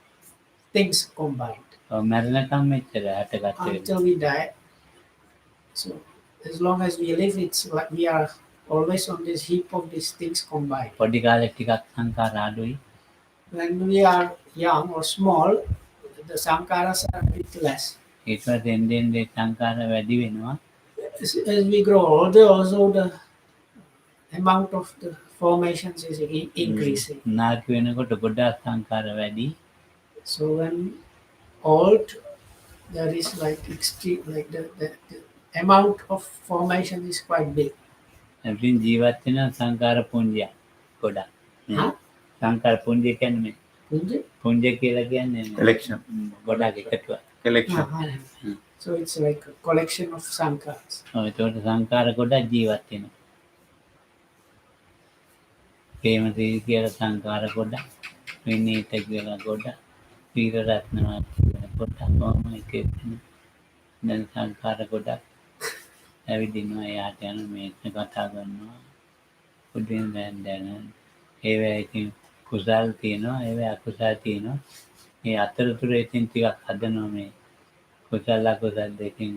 things combined. මරණකම් මෙච්චර හටගත්ත Until we die. So as long as we live, it's like we are always on this heap of these things combined. පොඩි කාලේ ටිකක් සංඛාර අඩුයි. When we are young or small, the sankharas are a bit less. ඊට පස්සේ එන්නේ සංඛාර වැඩි වෙනවා. As we grow older, also the amount of the formations is increasing. නාකි වෙනකොට ගොඩාක් සංඛාර වැඩි. So when old, there is like extreme, like the amount of formation is quite big. අපින් ජීවත් වෙන සංඛාර පුඤ්ජය ගොඩක්. සංඛාර පුඤ්ජය කියන්නේ පුඤ්ජය කියලා කියන්නේ collection ගොඩක් එකතුවක්. collection. So it's like a collection of sankharas. ඒතකොට සංඛාර ගොඩක් ජීවත් වෙනවා. කේමති කියලා සංඛාර ගොඩක්, විනීත කියලා ගොඩක්, වීර රත්නවත් කියලා ගොඩක් එක දැන් සංඛාර ගොඩක් ඇවිදිනවා යාට යන මේක කතා කරනවා පුදුම දැන් ඒවා ඉතින් කුසල් තියෙනවා ඒවා අකුසල් තියෙනවා මේ අතරතුර ඉතින් ටිකක් හදනවා මේ කුසල අකුසල් දෙකෙන්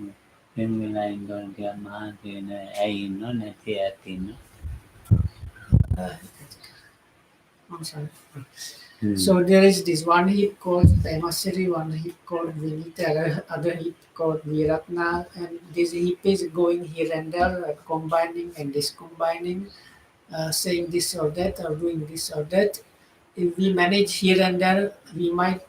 වෙන වෙනලා ඉන්නවා ටිකක් මහන්සි වෙන ඇයි ඉන්නෝ නැති ඇත් ඉන්නෝ. I'm sorry. So there is this one heap called Tamasiri, one heap called Vinita, other heap called Viratna, and this heap is going here and there, combining and discombining, saying this or that, or doing this or that. If we manage here and there, we might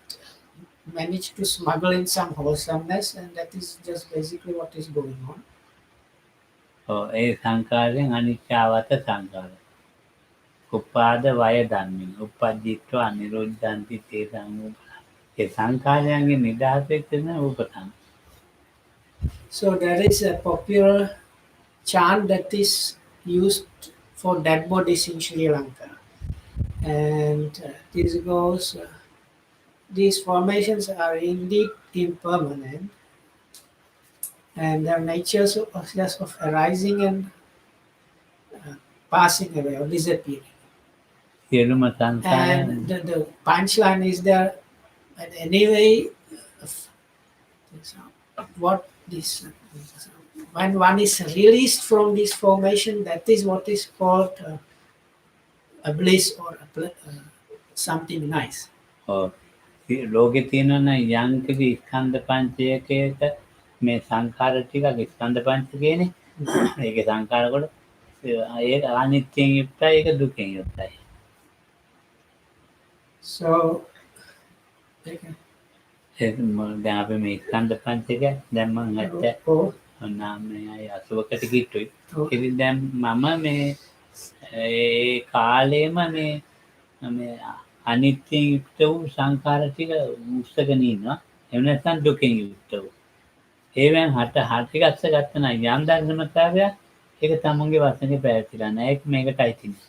manage to smuggle in some wholesomeness, and that is just basically what is going on. ඒ සංඛාරයෙන් අනිච්චවත සංඛාර. උපාද වය ධම්මින් උපද්දිත්වා නිරෝධාන්ති තේ සංගෝපන ඒ සංඛාරයන්ගේ නිදහසෙත් වෙන උපතන. So there is a popular chant that is used for dead bodies in Sri Lanka. And this goes, these formations are indeed impermanent, and their natures are just of arising and passing away or disappearing. සියලුම සංඛාරයන් And the punchline is there, but anyway, what this when one is released from this formation, that is what is called a bliss or something nice. ඔව්. ලෝකේ තියෙනවා නම් යම්කිසි ස්කන්ධ පංචකයක මේ සංඛාර ටිකක් ස්කන්ධ පංචකයනේ. ඒකේ සංඛාර කොට ඒක අනිත්‍යයෙන් යුක්තයි, ඒක දුකෙන් යුක්තයි. So ඒක දැන් අපි මේ ස්කන්ධ පංචකය දැන් මම අත්ත නාමය 80කට කිට්ටුයි. ඉතින් දැන් මම මේ ඒ කාලේම මේ අනිත්‍යයෙන් යුක්ත වූ සංඛාර ටික උස්සගෙන ඉන්නවා. එහෙම නැත්නම් දුකෙන් යුක්ත වූ. ඒවෙන් හටගස්ස ගත්ත නම් යම් ධර්මතාවයක් ඒක තමන්ගේ වශයෙන් පැවතිලා නැහැ. ඒක මේකටයි තියෙන්නේ.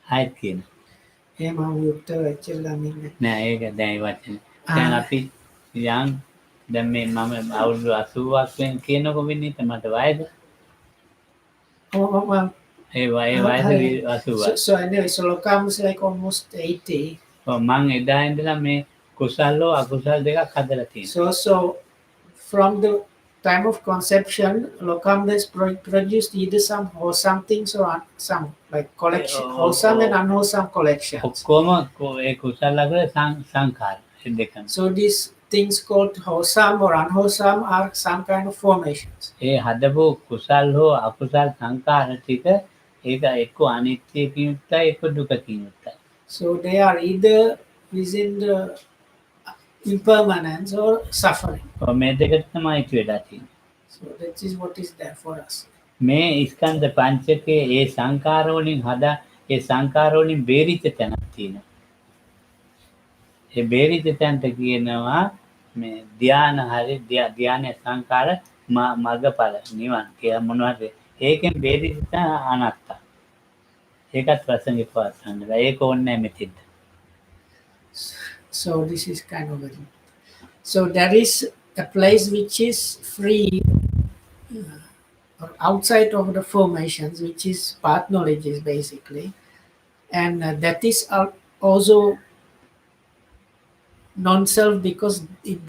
ආයෙත් කියන. එහෙම යුක්තව එච්චරලා නින්නේ. නෑ ඒක දැන් ඒ වචනේ. දැන් අපි යම් දැන් මේ මම අවුරුදු 80ක් වෙන කියනකො වෙන්නේ මට වයස. ඒ වයස 80ක්. So anyway, so Lokam's like almost 80. මං එදා ඉඳලා මේ කුසල් හෝ අකුසල් දෙකක් හදලා තියෙනවා. So from the time of conception, Lokam has produced either some wholesome things or some like collection, wholesome and unwholesome collections. ඔක්කොම ඒ කුසල් අකුසල් සංඛාර දෙකම. So these things called wholesome or unwholesome are some kind of formations. ඒ හදපු කුසල් හෝ අකුසල් සංඛාර ටික ඒක එක්ක අනිත්‍යකින් යුක්තයි, එක්ක දුකකින් යුක්තයි. So they are either within the impermanence or suffering. මේ දෙකට තමයි ඉති වෙලා තියෙන්නේ. So that is what is there for us. මේ ස්කන්ධ පංචකයේ ඒ සංඛාර වලින් හදා ඒ සංඛාර වලින් බේරිච්ච තැනක් තියෙනවා. ඒ බේරිච්ච තැනට කියනවා මේ ධාන හරි ධානය සංඛාර මග්ගඵල නිවන් කියලා මොනවද? ඒකෙන් බේරිච්ච තැන අනාත්තා. ඒකත් ප්‍රසංගේ පවත්වන්න බෑ. ඒක ඕනේ මෙතෙන්ට. So this is kind of it. So there is a place which is free or outside of the formations, which is path knowledges basically, and that is also non-self because it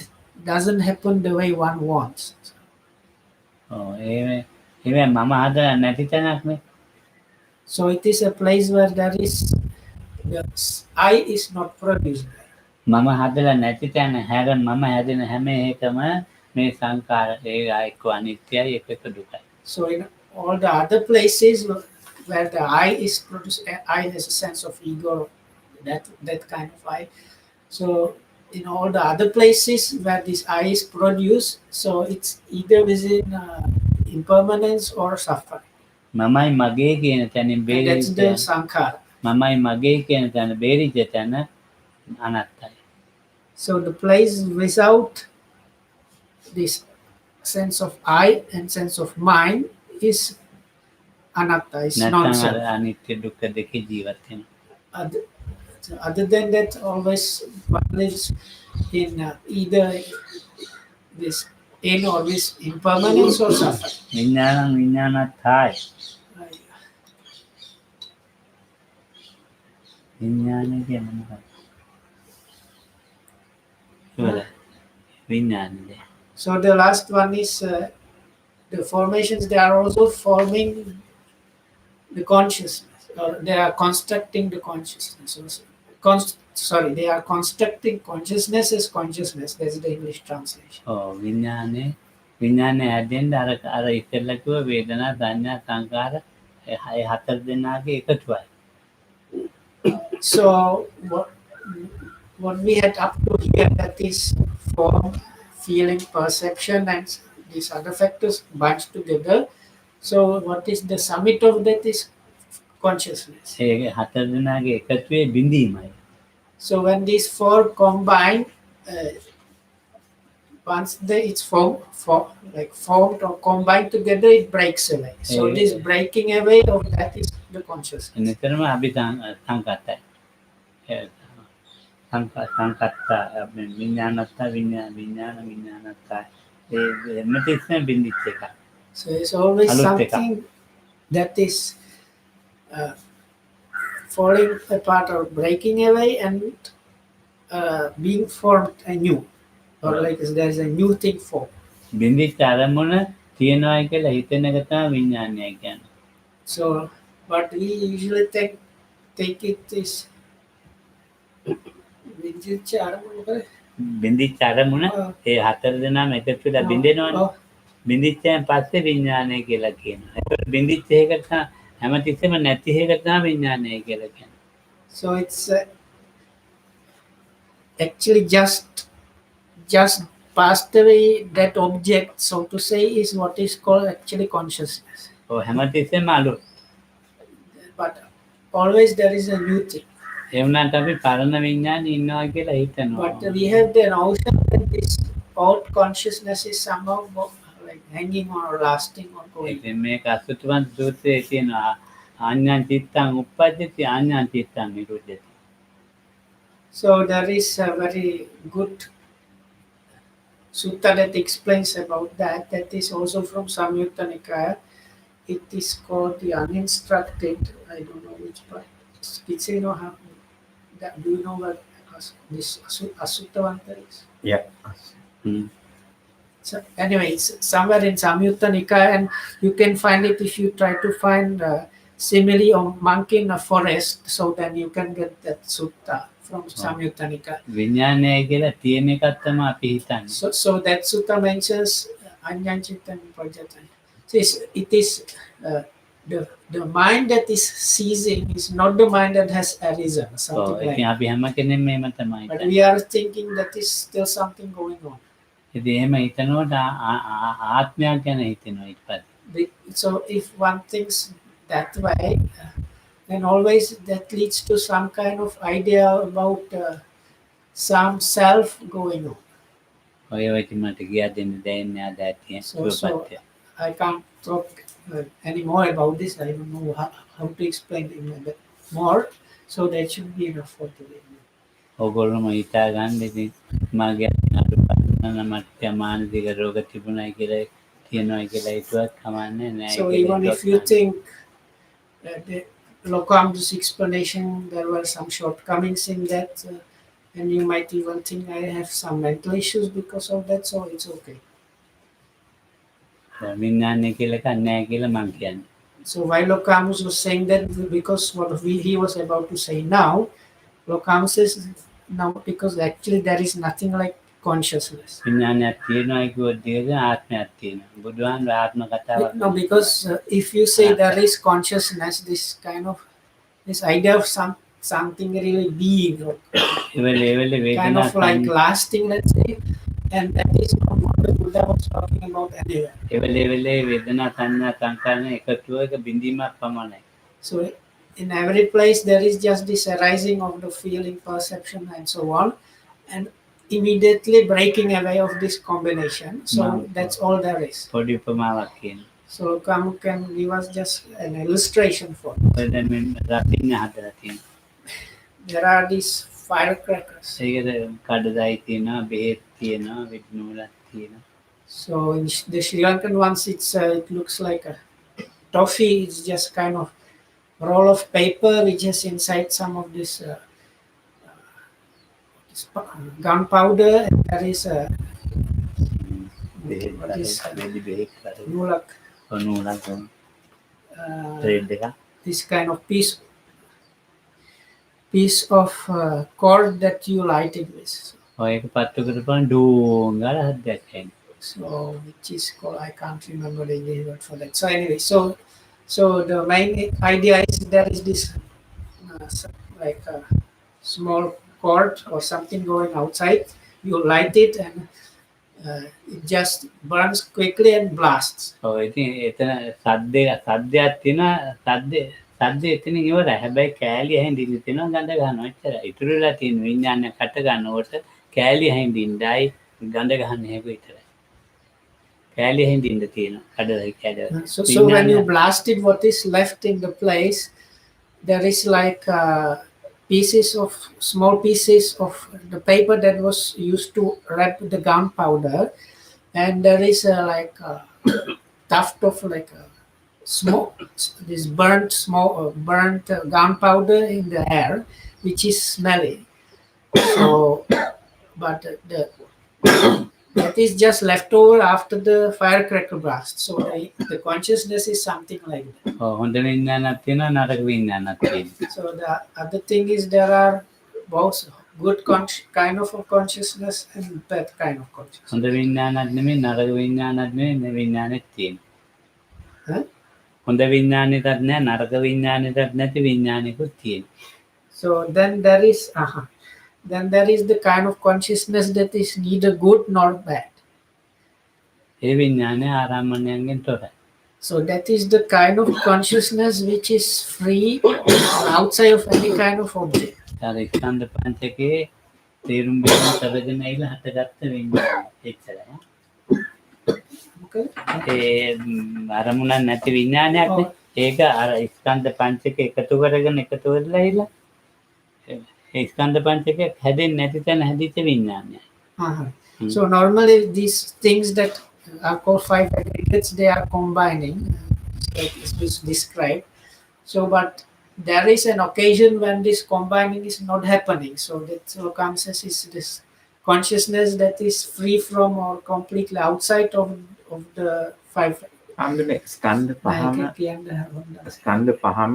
doesn't happen the way one wants. එහෙම මම හදලා නැති තැනක් නේ. So it is a place where there is the I is not produced. මම හදලා නැති තැන හැර මම හැදෙන හැම එකම මේ සංඛාර ඒක එක්ක අනිත්‍යයි එක්ක දුකයි. So in all the other places where the I is produced, I has a sense of ego, that kind of I. So in all the other places where this I is produced, so it's either within impermanence or suffering. මමයි මගේ කියන තැනින් That's බේරිච්ච the sankhara. මමයි මගේ කියන තැන බේරිච්ච තැන අනාත්තයි. So the place without this sense of I and sense of mind is anatta, is non-self. අනිත්‍ය දුක්ඛ දෙකේ ජීවත් වෙනවා. Other than that, always one lives in either this in or this impermanence or suffering. විඥානං විඥානත්ථාය. විඥානය කියන්නේ මොකක්ද? විඥානය. So the last one is the formations. They are also forming the consciousness, or they are constructing the consciousness. They are constructing consciousness as consciousness. That's the English translation. විඥානය හැදෙන්න අර ඉස්සෙල්ලා කිව්ව වේදනා සංඥා සංකාර ඒ හතර දෙනාගේ එකතුවයි. So what we had up to here, that is form, feeling, perception, and these other factors bunched together. So what is the summit of that is consciousness. ඒ හතර දෙනාගේ එකතුවේ බිඳීමයි. So when these four combine, once it's formed or combined together, it breaks away. So this breaking away of that is the consciousness. එනතරම අපි සංකතයි. සංකත්තා විඥානත්තා විඥානත්තා එමෙතිස්ම බින්දිච්ච එක. So it's always අලුත් එකක්. something that is falling apart or breaking away and being formed anew, or like there's a new thing formed. බින්දිච්ච අරමුණ තියෙනවා කියලා හිතෙන එක තමයි විඥානය කියන්නේ. So what we usually take it is බින්දිච්ච අරමුණ ඒ හතර දෙනාම එකතු වෙලා බින්දෙනවනේ. බින්දිච්චයන් පස්සේ විඥානය කියලා කියනවා. ඒක බින්දිච්ච එකකට හැමතිස්සෙම නැති එකකට තමයි විඥානය කියලා කියන්නේ. So it's actually just passed away. That object, so to say, is what is called actually consciousness. ඔව් හැමතිස්සෙම අලුත්. But always there is a new thing. ඒ වුණාට අපි පරණ විඥානේ ඉන්නවා කියලා හිතනවා. But we have the notion that this old consciousness is somehow like hanging on or lasting or going. ඉතින් මේක අසුතවන්ත සූත්‍රයේ තියෙනවා ආඤ්ඤං චිත්තං උප්පජ්ජති ආඤ්ඤං චිත්තං නිරුද්ධති. So there is a very good sutta that explains about that. That is also from Samyutta Nikaya. It is called the uninstructed. I don't know which part. It's do you know what this Asuttavanta is? Yeah. So anyway, it's somewhere in Samyutta Nikaya, and you can find it if you try to find simile of monkey in a forest. So then you can get that sutta from Samyutta Nikaya. විඥානය කියලා තියෙන එකක් තමයි අපි හිතන්නේ. So that sutta mentions Anyang Chittan Pajatan. So it is the mind that is ceasing is not the mind that has arisen. Something like ඉතින් අපි හැම කෙනෙක්ම එහෙම තමයි but හිතන්නේ. we are thinking that is still something going on. ඉතින් එහෙම හිතනකොට ආත්මයක් ගැන හිතෙනවා ඊට පස්සේ. So if one thinks that way, then always that leads to some kind of idea about some self going on. ඔය වෙච්ච මට ගියා දෙන්න දැනෙන්නේ ආද ඇති So I can't talk any more about this. I don't know how to explain it more. So that should be enough for today. ඔයගොල්ලෝම හිතා ගන්න ඉතින් මගේ අර පන්න මට මානසික රෝග තිබුණයි කියලා කියනවා කියලා හිතුවත් කමන්නේ නැහැ. So even if you think that the Lokam's explanation, there were some shortcomings in that, and you might even think I have some mental issues because of that, so it's okay. විඥානය කියලා එකක් නැහැ කියලා මං කියන්නේ. So while Lokamus was saying that, because what he was about to say now, Lokamus says now because actually there is nothing like consciousness. විඥානයක් තියෙනවා කියුවොත් දෙයක ආත්මයක් තියෙනවා. බුදුහාම ආත්ම කතාවක්. No, because if you say there is consciousness, this idea of something really being, or kind of like lasting, let's say, and that is not what the Buddha was talking about anywhere. වේදනා සංඥා සංකාරණ එකතුව එක බිඳීමක් පමණයි. So in every place there is just this arising of the feeling, perception, and so on, and immediately breaking away of this combination. So that's all there is. පොඩි උපමාවක් කියනවා. So Kamu can give us just an illustration for it. දැන් මේ රතින් හදලා තියෙනවා. There are these firecrackers. ඒකද කඩදායි තියෙනවා, බෙහෙත් තියෙනවා, විද්නූලක් තියෙනවා. So in the Sri Lankan ones, it looks like a toffee. It's just kind of roll of paper which has inside some of this gunpowder, and there is a nulak. This kind of piece of cord that you light it with. ඒක පත්තු කරපන් ඩෝං ගාලා හදයක් එන්නේ. So which is called, I can't remember the English word for that. So anyway, so the main idea is there is this like a small cord or something going outside. You light it and it just burns quickly and blasts. ඔව් ඉතින් එතන සද්දයක් තියෙනවා. සද්ද එතනින් ඉවරයි. හැබැයි කෑලි ඇහිඳින්න තියෙනවා ගඳ ගන්නවා එච්චරයි. ඉතුරු වෙලා තියෙන විඥානය කට ගන්නකොට කෑලි ඇහිඳින්නයි ගඳ ගන්න හැක විතරයි. කෑලි ඇහිඳින්න තියෙනවා. කඩලා කැඩලා. So when you blast it, what is left in the place, there is like small pieces of the paper that was used to wrap the gunpowder, and there is like a tuft of like a smoke, this burnt gunpowder in the air, which is smelly. So, but that is just left over after the firecracker blast. So the consciousness is something like that. හොඳ විඥානක් තියෙනවා නරක විඥානක් තියෙනවා. So the other thing is there are both good kind of consciousness and bad kind of consciousness. හොඳ විඥානක් නෙමෙයි නරක විඥානක් නෙමෙයි මේ විඥානෙත් තියෙනවා. හොඳ විඥානෙටත් නෑ නරක විඥානෙටත් නැති විඥානෙකුත් තියෙනවා. So then there is the kind of consciousness that is neither good nor bad. ඒ විඥානය ආරම්මණයන්ගෙන් තොරයි. So that is the kind of consciousness which is free outside of any kind of object. අර ස්කන්ධ පංචකයේ තේරුම් ගන්න කරගෙන ඉල හටගත්ත විඥානය එච්චරයි. Okay. ඒ අරමුණක් නැති විඥානයක් නේ. ඒක අර ස්කන්ධ පංචක එකතු කරගෙන එකතු වෙලා ඉල ඒ ස්කන්ධ පංචකයක් හැදෙන්නේ නැති තැන හැදිච්ච විඥානයයි. So normally these things that are called five aggregates, they are combining, like is described. So but there is an occasion when this combining is not happening. So that circumstance is this consciousness that is free from or completely outside of the five. ආම්දනේ ස්කන්ධ පහම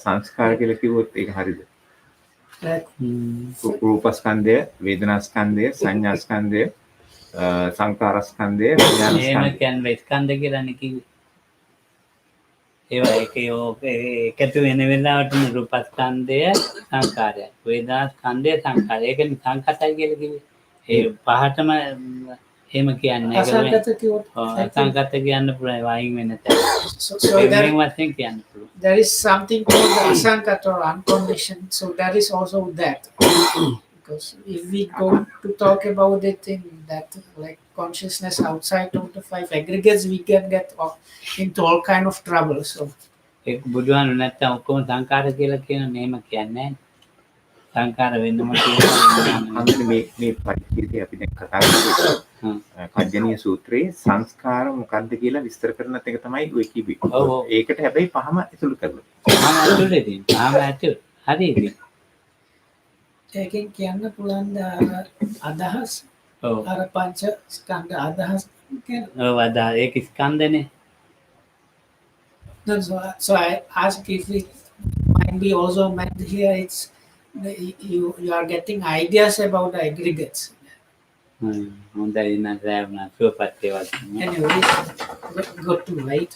සංස්කාර කියලා කිව්වොත් ඒක හරියද? රූපස්කන්ධය, වේදනාස්කන්ධය, සංඥාස්කන්ධය, සංකාරස්කන්ධය, විඥානස්කන්ධය. එහෙම කියන්නේ ස්කන්ධ කියලානේ කිව්වේ. ඒවා එකතු වෙන වෙලාවට රූපස්කන්ධය සංකාරය, වේදනාස්කන්ධය සංකාරය. ඒකනේ සංකතයි කියලා කිව්වේ. ඒ පහටම එහෙම කියන්නේ නැහැ. අසංකත කියන්න පුළුවන් වයින් වෙන තැන. So there is something called the asankata or unconditioned. So there is also that. Because if we go to talk about it in that like consciousness outside of the five aggregates, we can get into all kind of trouble. So ඒක බුදුහාම නැත්තම් ඔක්කොම සංකාර කියලා කියන නේම කියන්නේ නැහැ. සංකාර වෙන්නම තියෙනවා. මේ පරිච්ඡේදය අපි දැන් කතා කරන්නේ කජ්ජනීය සූත්‍රයේ සංස්කාර මොකක්ද කියලා විස්තර කරන එක තමයි ඔය කිව්වේ. ඒකට හැබැයි පහම ඇතුළු කරලා. පහම ඇතුළේ තියෙන. පහම ඇතුළේ. හරි ඉතින්. ඒකෙන් කියන්න පුළුවන් අදහස් අර පංච ස්කන්ධ අදහස් කියන. ඔව් අදහස් ඒක ස්කන්ධනේ. So I ask if it might be also meant here, it's you are getting ideas about the aggregates. හොඳයි නේද? සුවපත් ඒවා. Anyway, go to wait.